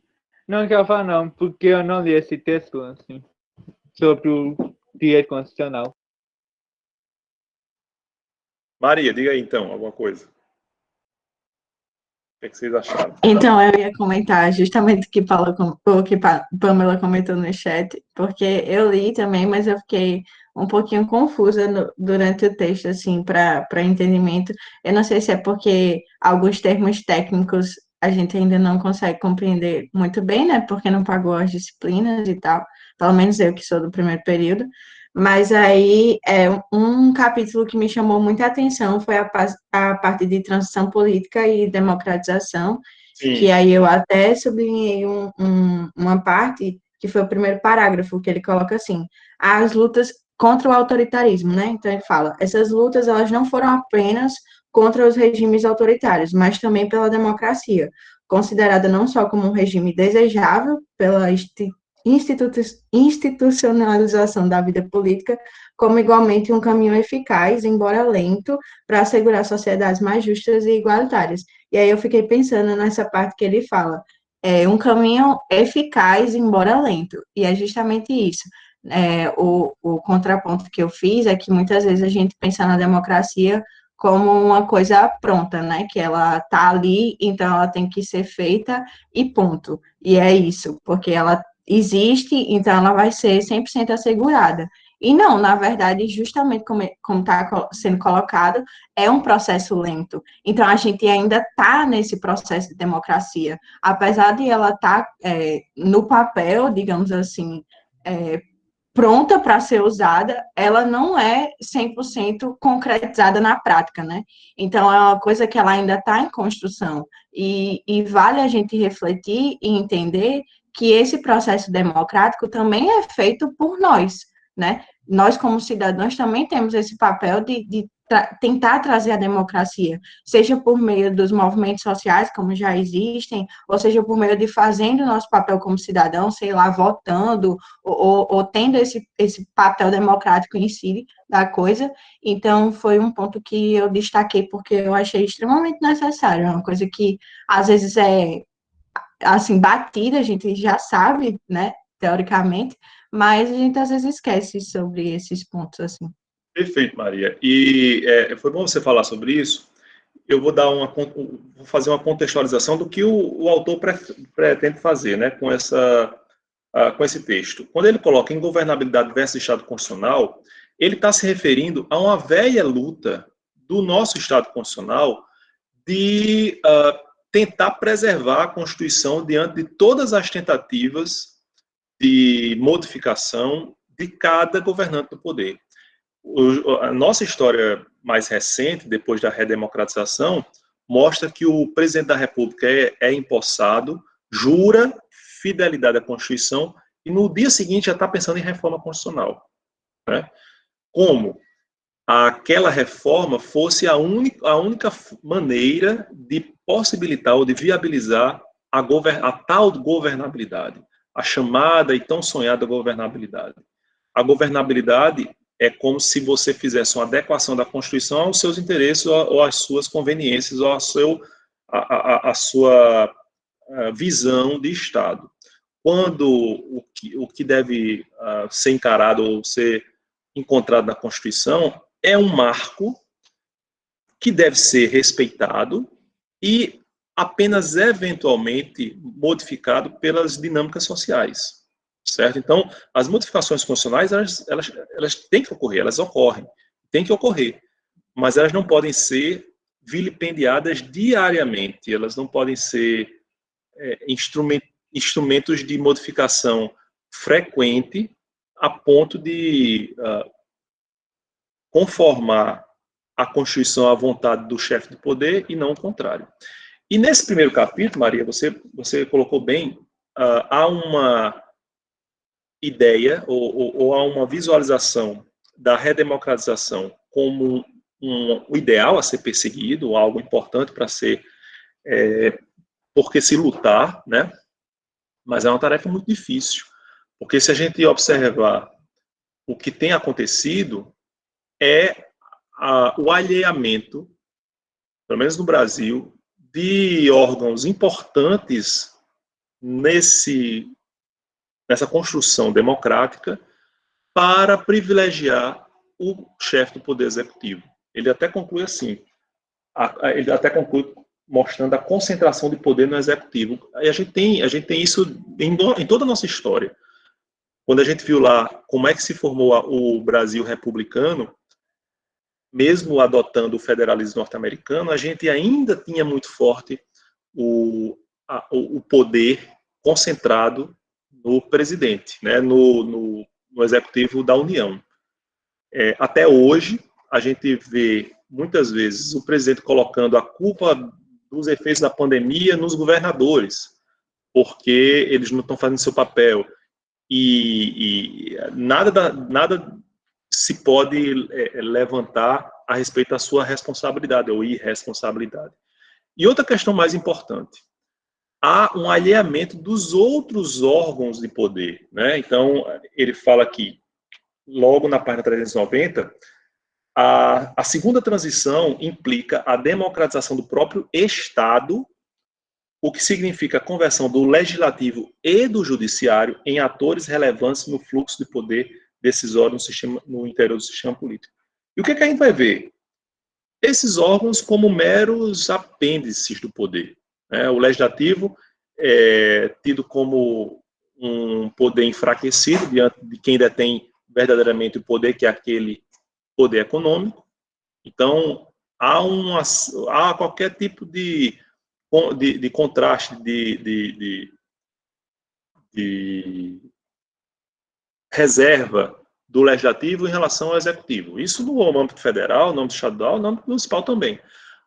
D: quero falar não, porque eu não li esse texto, assim, sobre o direito constitucional.
A: Maria, diga aí, então, alguma coisa. O que é que vocês acharam?
B: Então, eu ia comentar justamente o que Pamela comentou no chat, porque eu li também, mas eu fiquei um pouquinho confusa durante o texto, assim, para entendimento. Eu não sei se é porque alguns termos técnicos a gente ainda não consegue compreender muito bem, né? Porque não pagou as disciplinas e tal, pelo menos eu que sou do primeiro período. Mas aí, um capítulo que me chamou muita atenção foi a parte de transição política e democratização, que
A: Sim,
B: aí eu até sublinhei uma parte, que foi o primeiro parágrafo, que ele coloca assim, as lutas contra o autoritarismo, né? Então ele fala, essas lutas, elas não foram apenas contra os regimes autoritários, mas também pela democracia, considerada não só como um regime desejável pela institucionalização da vida política, como igualmente um caminho eficaz, embora lento, para assegurar sociedades mais justas e igualitárias. E aí eu fiquei pensando nessa parte que ele fala, um caminho eficaz, embora lento, e é justamente isso. O contraponto que eu fiz é que muitas vezes a gente pensa na democracia como uma coisa pronta, né? Que ela tá ali, então ela tem que ser feita e ponto. E é isso, porque ela existe, então ela vai ser 100% assegurada. E não, na verdade, justamente como está sendo colocado, é um processo lento. Então, a gente ainda está nesse processo de democracia. Apesar de ela estar no papel, digamos assim, pronta para ser usada, ela não é 100% concretizada na prática, né? Então, é uma coisa que ela ainda está em construção. E vale a gente refletir e entender que esse processo democrático também é feito por nós, né? Nós, como cidadãos, também temos esse papel de tentar trazer a democracia, seja por meio dos movimentos sociais, como já existem, ou seja por meio de fazendo o nosso papel como cidadão, sei lá, votando, ou tendo esse papel democrático em si da coisa. Então, foi um ponto que eu destaquei porque eu achei extremamente necessário, é uma coisa que às vezes é assim, batida, a gente já sabe, né, teoricamente, mas a gente às vezes esquece sobre esses pontos, assim.
A: perfeito, Maria. E foi bom você falar sobre isso. Eu vou vou fazer uma contextualização do que o autor pretende fazer, né, com esse texto. Quando ele coloca ingovernabilidade versus Estado constitucional, ele está se referindo a uma velha luta do nosso Estado constitucional de tentar preservar a Constituição diante de todas as tentativas de modificação de cada governante do poder. A nossa história mais recente, depois da redemocratização, mostra que o presidente da República é empossado, jura fidelidade à Constituição e no dia seguinte já está pensando em reforma constitucional. Né? Como aquela reforma fosse a única maneira de possibilitar ou de viabilizar a tal governabilidade, a chamada e tão sonhada governabilidade. A governabilidade é como se você fizesse uma adequação da Constituição aos seus interesses ou às suas conveniências ou a sua visão de Estado. Quando o que deve ser encarado ou ser encontrado na Constituição é um marco que deve ser respeitado e apenas eventualmente modificado pelas dinâmicas sociais, certo? Então, as modificações constitucionais, elas têm que ocorrer, elas ocorrem, têm que ocorrer, mas elas não podem ser vilipendiadas diariamente, elas não podem ser instrumentos de modificação frequente a ponto de conformar a Constituição à vontade do chefe do poder e não o contrário. E nesse primeiro capítulo, Maria, você colocou bem, há uma ideia ou há uma visualização da redemocratização como um ideal a ser perseguido, algo importante para ser, porque se lutar, né? Mas é uma tarefa muito difícil, porque se a gente observar o que tem acontecido, é o alheamento, pelo menos no Brasil, de órgãos importantes nessa construção democrática para privilegiar o chefe do Poder Executivo. Ele até conclui assim, ele até conclui mostrando a concentração de poder no Executivo. E a gente tem isso em toda a nossa história. Quando a gente viu lá como é que se formou o Brasil republicano, mesmo adotando o federalismo norte-americano, a gente ainda tinha muito forte o poder concentrado no presidente, né, no executivo da União. Até hoje, a gente vê, muitas vezes, o presidente colocando a culpa dos efeitos da pandemia nos governadores, porque eles não estão fazendo seu papel. E nada se pode levantar a respeito da sua responsabilidade ou irresponsabilidade. E outra questão mais importante, há um alheamento dos outros órgãos de poder, né? Então, ele fala aqui, logo na página 390, a segunda transição implica a democratização do próprio Estado, o que significa a conversão do legislativo e do judiciário em atores relevantes no fluxo de poder decisório no interior do sistema político. E o que a gente vai ver? Esses órgãos como meros apêndices do poder. O legislativo é tido como um poder enfraquecido diante de quem detém verdadeiramente o poder, que é aquele poder econômico. Então, há qualquer tipo de contraste, de reserva do legislativo em relação ao executivo. Isso no âmbito federal, no âmbito estadual, no âmbito municipal também.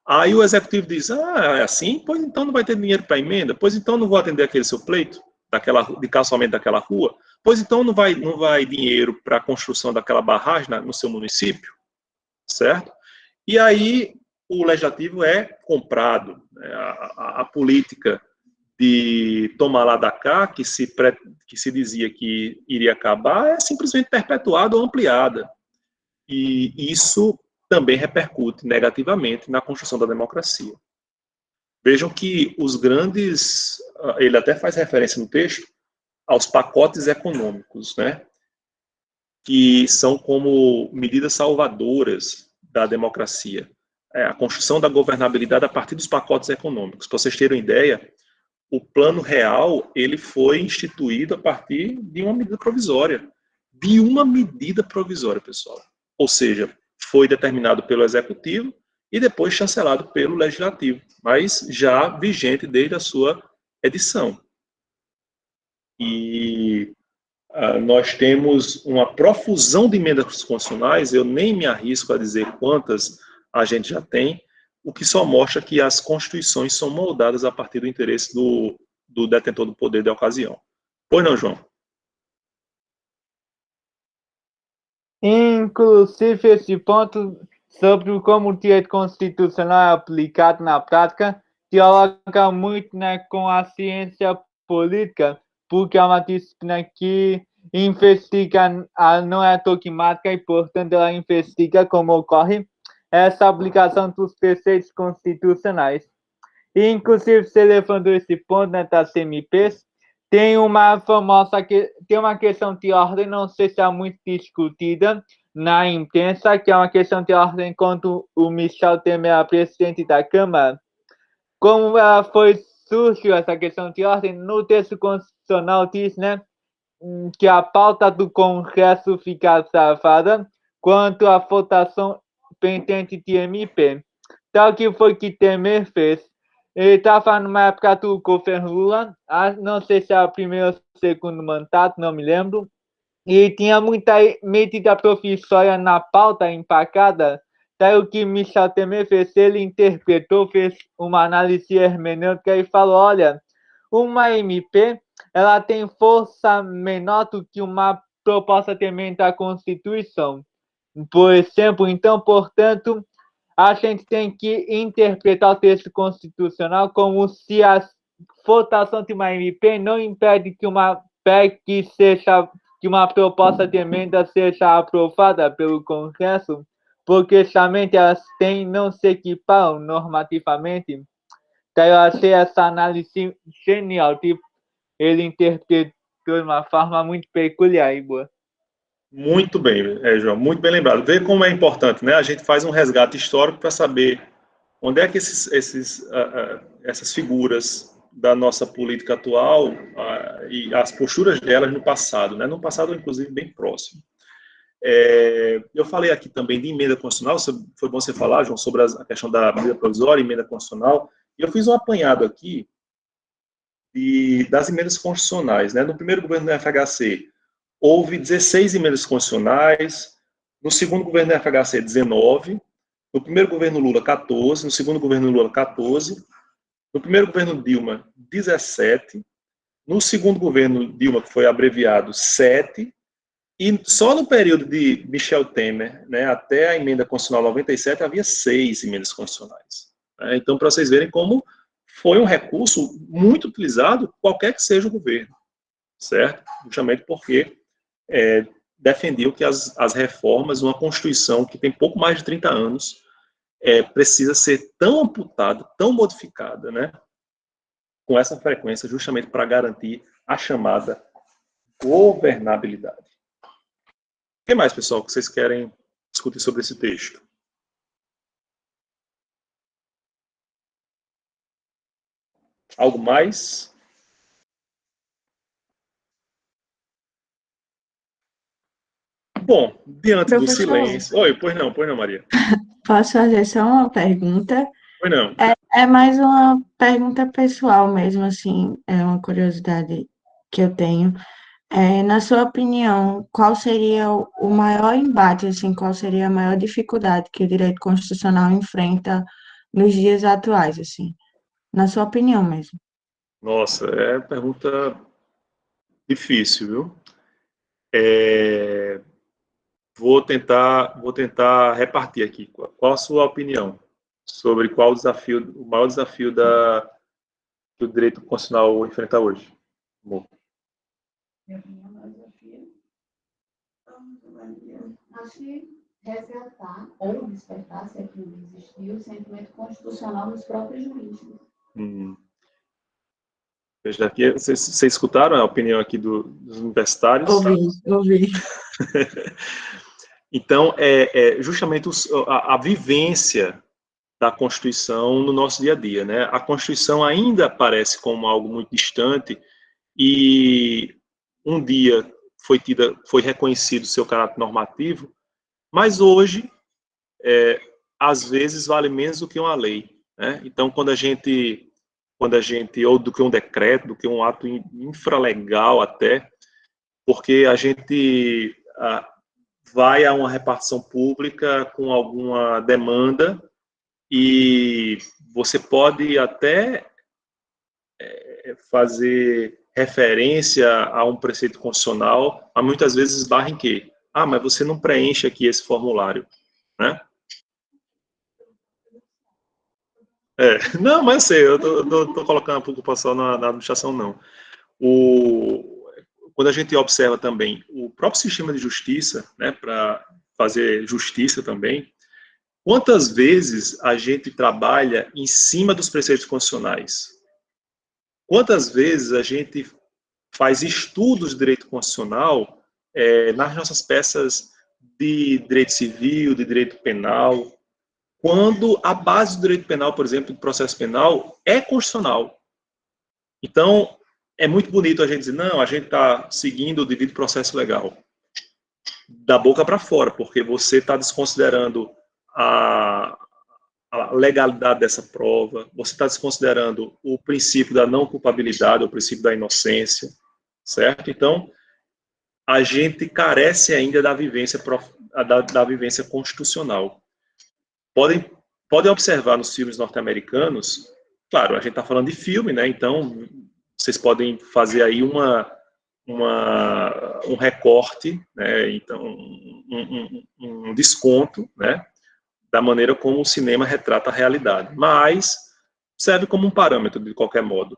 A: Aí o executivo diz, é assim? Pois então não vai ter dinheiro para emenda? Pois então não vou atender aquele seu pleito de calçamento daquela rua? Pois então não vai dinheiro para a construção daquela barragem no seu município? Certo? E aí o legislativo é comprado. A política de tomar lá da cá, que se dizia que iria acabar, é simplesmente perpetuada ou ampliada. E isso também repercute negativamente na construção da democracia. Vejam que os grandes, ele até faz referência no texto, aos pacotes econômicos, né? Que são como medidas salvadoras da democracia. A construção da governabilidade a partir dos pacotes econômicos. Para vocês terem uma ideia, o Plano Real ele foi instituído a partir de uma medida provisória. De uma medida provisória, pessoal. Ou seja, foi determinado pelo Executivo e depois chancelado pelo Legislativo, mas já vigente desde a sua edição. E nós temos uma profusão de emendas constitucionais, eu nem me arrisco a dizer quantas a gente já tem, o que só mostra que as constituições são moldadas a partir do interesse do detentor do poder da ocasião. Pois não, João?
D: Inclusive, esse ponto sobre como o direito constitucional é aplicado na prática dialoga muito, né, com a ciência política, porque é uma disciplina que investiga, não é dogmática e, portanto, ela investiga como ocorre essa aplicação dos preceitos constitucionais. E, inclusive, você levantou esse ponto, né, das CMPs, tem uma questão de ordem, não sei se é muito discutida na imprensa, que é uma questão de ordem quando o Michel Temer é presidente da Câmara. Como surgiu essa questão de ordem, no texto constitucional diz, né, que a pauta do Congresso fica travada quanto à votação pendente de MP. Tal que foi que Temer fez. Ele estava numa época do governo Lula, não sei se é o primeiro ou segundo mandato, não me lembro, e tinha muita medida provisória na pauta empacada. Daí o que Michel Temer fez, ele interpretou, fez uma análise hermenêutica e falou, olha, uma MP, ela tem força menor do que uma proposta de emenda à Constituição. Por exemplo, então, portanto, a gente tem que interpretar o texto constitucional como se a votação de uma MP não impede que uma PEC que uma proposta de emenda seja aprovada pelo Congresso, porque somente elas não se equiparam normativamente. Então, eu achei essa análise genial, tipo, ele interpretou de uma forma muito peculiar e boa.
A: Muito bem, João, muito bem lembrado. Vê como é importante, né? A gente faz um resgate histórico para saber onde é que essas figuras da nossa política atual e as posturas delas no passado, né? No passado, inclusive, bem próximo. Eu falei aqui também de emenda constitucional, foi bom você falar, João, sobre a questão da medida provisória e emenda constitucional, e eu fiz um apanhado aqui das emendas constitucionais, né? No primeiro governo do FHC, houve 16 emendas constitucionais, no segundo governo da FHC, 19, no primeiro governo Lula, 14, no segundo governo Lula, 14, no primeiro governo Dilma, 17, no segundo governo Dilma, que foi abreviado, 7, e só no período de Michel Temer, né, até a emenda constitucional 97, havia 6 emendas constitucionais. Então, para vocês verem como foi um recurso muito utilizado, qualquer que seja o governo, certo? Justamente porque defendiam que as reformas, uma Constituição que tem pouco mais de 30 anos, precisa ser tão amputada, tão modificada, né, com essa frequência, justamente para garantir a chamada governabilidade. O que mais, pessoal, que vocês querem discutir sobre esse texto? Algo mais? Bom, diante do
B: Professor,
A: silêncio... Oi, pois não, Maria.
B: posso fazer só uma pergunta?
A: Pois não.
B: É mais uma pergunta pessoal mesmo, assim, é uma curiosidade que eu tenho. Na sua opinião, qual seria o maior embate, assim, qual seria a maior dificuldade que o direito constitucional enfrenta nos dias atuais, assim? Na sua opinião mesmo.
A: Nossa, pergunta difícil, viu? Vou tentar repartir aqui. Qual a sua opinião sobre qual o maior desafio que o direito constitucional enfrenta hoje? Bom.
G: Minha opinião, o maior desafio, acho que resgatar ou despertar, se aquilo existiu, o sentimento constitucional dos próprios juristas.
A: Veja aqui, vocês escutaram a opinião aqui dos universitários?
B: Ouvi.
A: Então, justamente a vivência da Constituição no nosso dia a dia, né? A Constituição ainda aparece como algo muito distante e um dia foi reconhecido seu caráter normativo, mas hoje, às vezes, vale menos do que uma lei, né? Então, quando a gente, ou do que um decreto, do que um ato infralegal até, porque a gente vai a uma repartição pública com alguma demanda e você pode até fazer referência a um preceito constitucional, mas muitas vezes esbarra em quê? Mas você não preenche aqui esse formulário, né? Não, mas eu sei, eu tô colocando a preocupação na administração, não. Quando a gente observa também o próprio sistema de justiça, né, para fazer justiça também, quantas vezes a gente trabalha em cima dos preceitos constitucionais? Quantas vezes a gente faz estudos de direito constitucional nas nossas peças de direito civil, de direito penal, quando a base do direito penal, por exemplo, do processo penal, é constitucional. Então, é muito bonito a gente dizer, não, a gente está seguindo o devido processo legal. Da boca para fora, porque você está desconsiderando a legalidade dessa prova, você está desconsiderando o princípio da não culpabilidade, o princípio da inocência, certo? Então, a gente carece ainda da vivência constitucional. Podem observar nos filmes norte-americanos, claro, a gente está falando de filme, né? Então, vocês podem fazer aí um recorte, né? Então, um desconto, né? Da maneira como o cinema retrata a realidade. Mas serve como um parâmetro, de qualquer modo.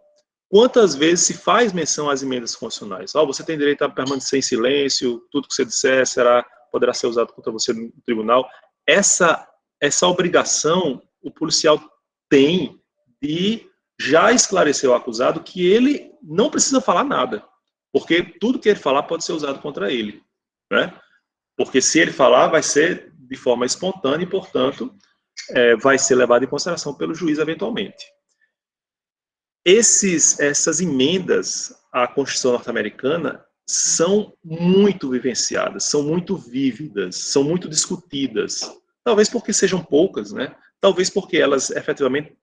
A: Quantas vezes se faz menção às emendas constitucionais? Você tem direito a permanecer em silêncio, tudo que você disser poderá ser usado contra você no tribunal. Essa obrigação o policial tem de já esclarecer o acusado que ele não precisa falar nada, porque tudo que ele falar pode ser usado contra ele, né? Porque se ele falar, vai ser de forma espontânea e, portanto, vai ser levado em consideração pelo juiz eventualmente. Essas emendas à Constituição norte-americana são muito vivenciadas, são muito vívidas, são muito discutidas. Talvez porque sejam poucas, né? Talvez porque elas efetivamente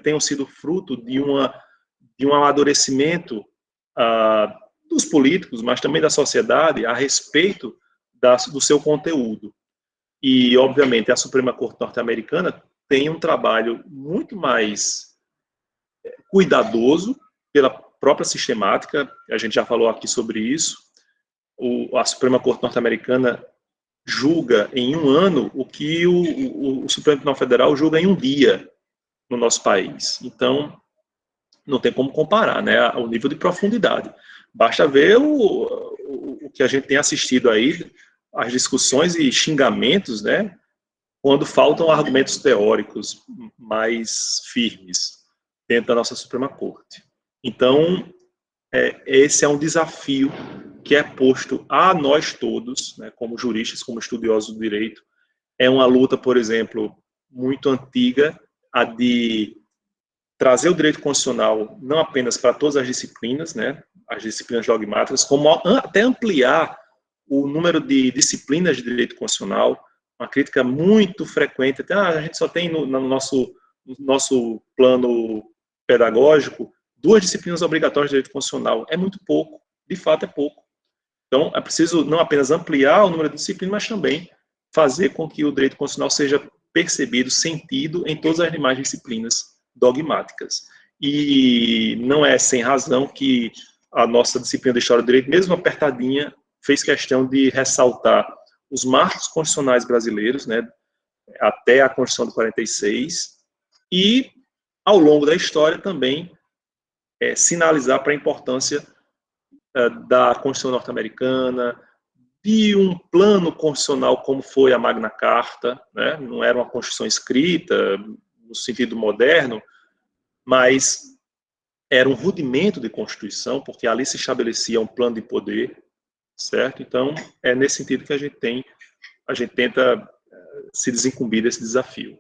A: tenham sido fruto de um amadurecimento dos políticos, mas também da sociedade, a respeito do seu conteúdo. E, obviamente, a Suprema Corte norte-americana tem um trabalho muito mais cuidadoso pela própria sistemática, a gente já falou aqui sobre isso. A Suprema Corte norte-americana julga em um ano o que o Supremo Tribunal Federal julga em um dia no nosso país. Então, não tem como comparar, né, o nível de profundidade. Basta ver o que a gente tem assistido aí, as discussões e xingamentos, né, quando faltam argumentos teóricos mais firmes dentro da nossa Suprema Corte. Então, esse é um desafio que é posto a nós todos, né, como juristas, como estudiosos do direito. É uma luta, por exemplo, muito antiga, a de trazer o direito constitucional não apenas para todas as disciplinas, né, as disciplinas dogmáticas, como até ampliar o número de disciplinas de direito constitucional. Uma crítica muito frequente, até a gente só tem no nosso plano pedagógico 2 disciplinas obrigatórias de direito constitucional. É muito pouco, de fato é pouco. Então, é preciso não apenas ampliar o número de disciplinas, mas também fazer com que o direito constitucional seja percebido, sentido em todas as demais disciplinas dogmáticas. E não é sem razão que a nossa disciplina de História do Direito, mesmo apertadinha, fez questão de ressaltar os marcos constitucionais brasileiros, né, até a Constituição de 46, e, ao longo da história, também sinalizar para a importância da Constituição norte-americana, de um plano constitucional como foi a Magna Carta, né? Não era uma Constituição escrita, no sentido moderno, mas era um rudimento de Constituição, porque ali se estabelecia um plano de poder, certo? Então, é nesse sentido que a gente tenta se desincumbir desse desafio.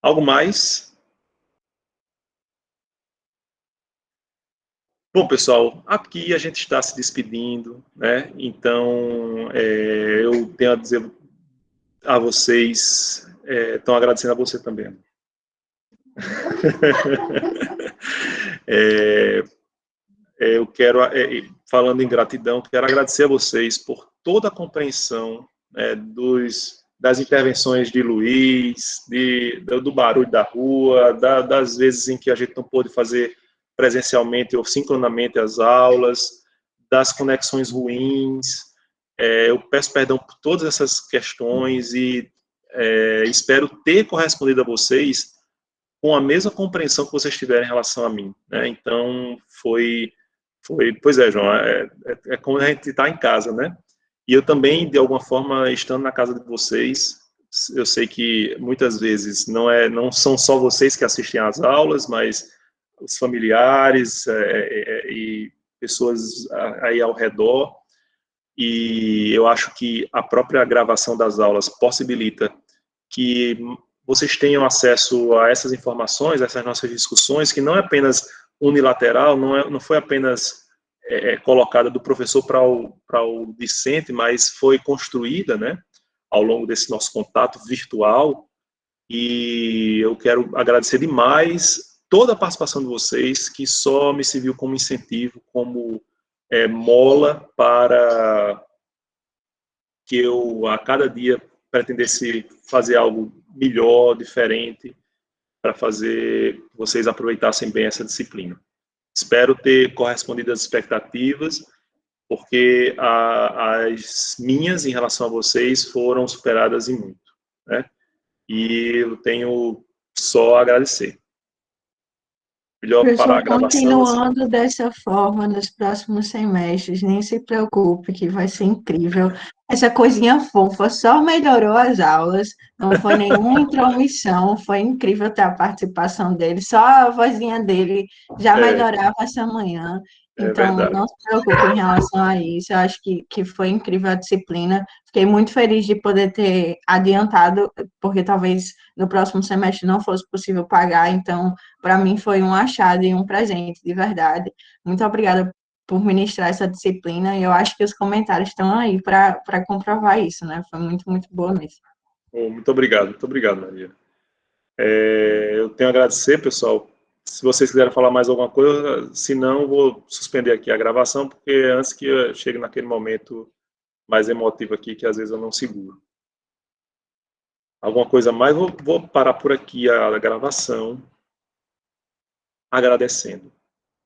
A: Algo mais? Bom, pessoal, aqui a gente está se despedindo, né? Então, eu tenho a dizer a vocês, estão agradecendo a você também. Eu quero, falando em gratidão, quero agradecer a vocês por toda a compreensão das intervenções de Luiz, do barulho da rua, das vezes em que a gente não pôde fazer presencialmente ou sincronamente as aulas, das conexões ruins. Eu peço perdão por todas essas questões e espero ter correspondido a vocês com a mesma compreensão que vocês tiveram em relação a mim, né? Então, pois é, João, é como a gente está em casa, né? E eu também, de alguma forma, estando na casa de vocês, eu sei que muitas vezes não são só vocês que assistem às aulas, mas os familiares e pessoas aí ao redor, e eu acho que a própria gravação das aulas possibilita que vocês tenham acesso a essas informações, a essas nossas discussões, que não é apenas unilateral, não foi apenas colocada do professor para o discente, mas foi construída, né, ao longo desse nosso contato virtual. E eu quero agradecer demais toda a participação de vocês, que só me serviu como incentivo, como mola para que eu, a cada dia, pretendesse fazer algo melhor, diferente, para fazer vocês aproveitassem bem essa disciplina. Espero ter correspondido às expectativas, porque as minhas, em relação a vocês, foram superadas em muito, né? E eu tenho só a agradecer. Melhor parar
B: Professor,
A: a gravação.
B: continuando dessa forma nos próximos semestres, nem se preocupe que vai ser incrível. Essa coisinha fofa só melhorou as aulas, não foi nenhuma intromissão, foi incrível ter a participação dele, só a vozinha dele já melhorava essa manhã. Então,
A: Verdade.
B: não se preocupe em relação a isso, eu acho que foi incrível a disciplina. Fiquei muito feliz de poder ter adiantado, porque talvez no próximo semestre não fosse possível pagar, então para mim foi um achado e um presente, de verdade. Muito obrigada por ministrar essa disciplina, e eu acho que os comentários estão aí para comprovar isso, né? Foi muito, muito boa mesmo.
A: Muito obrigado, Maria. Eu tenho a agradecer, pessoal. Se vocês quiserem falar mais alguma coisa, se não, vou suspender aqui a gravação, porque antes que eu chegue naquele momento mais emotivo aqui, que às vezes eu não seguro. Alguma coisa mais? Vou parar por aqui a gravação, agradecendo.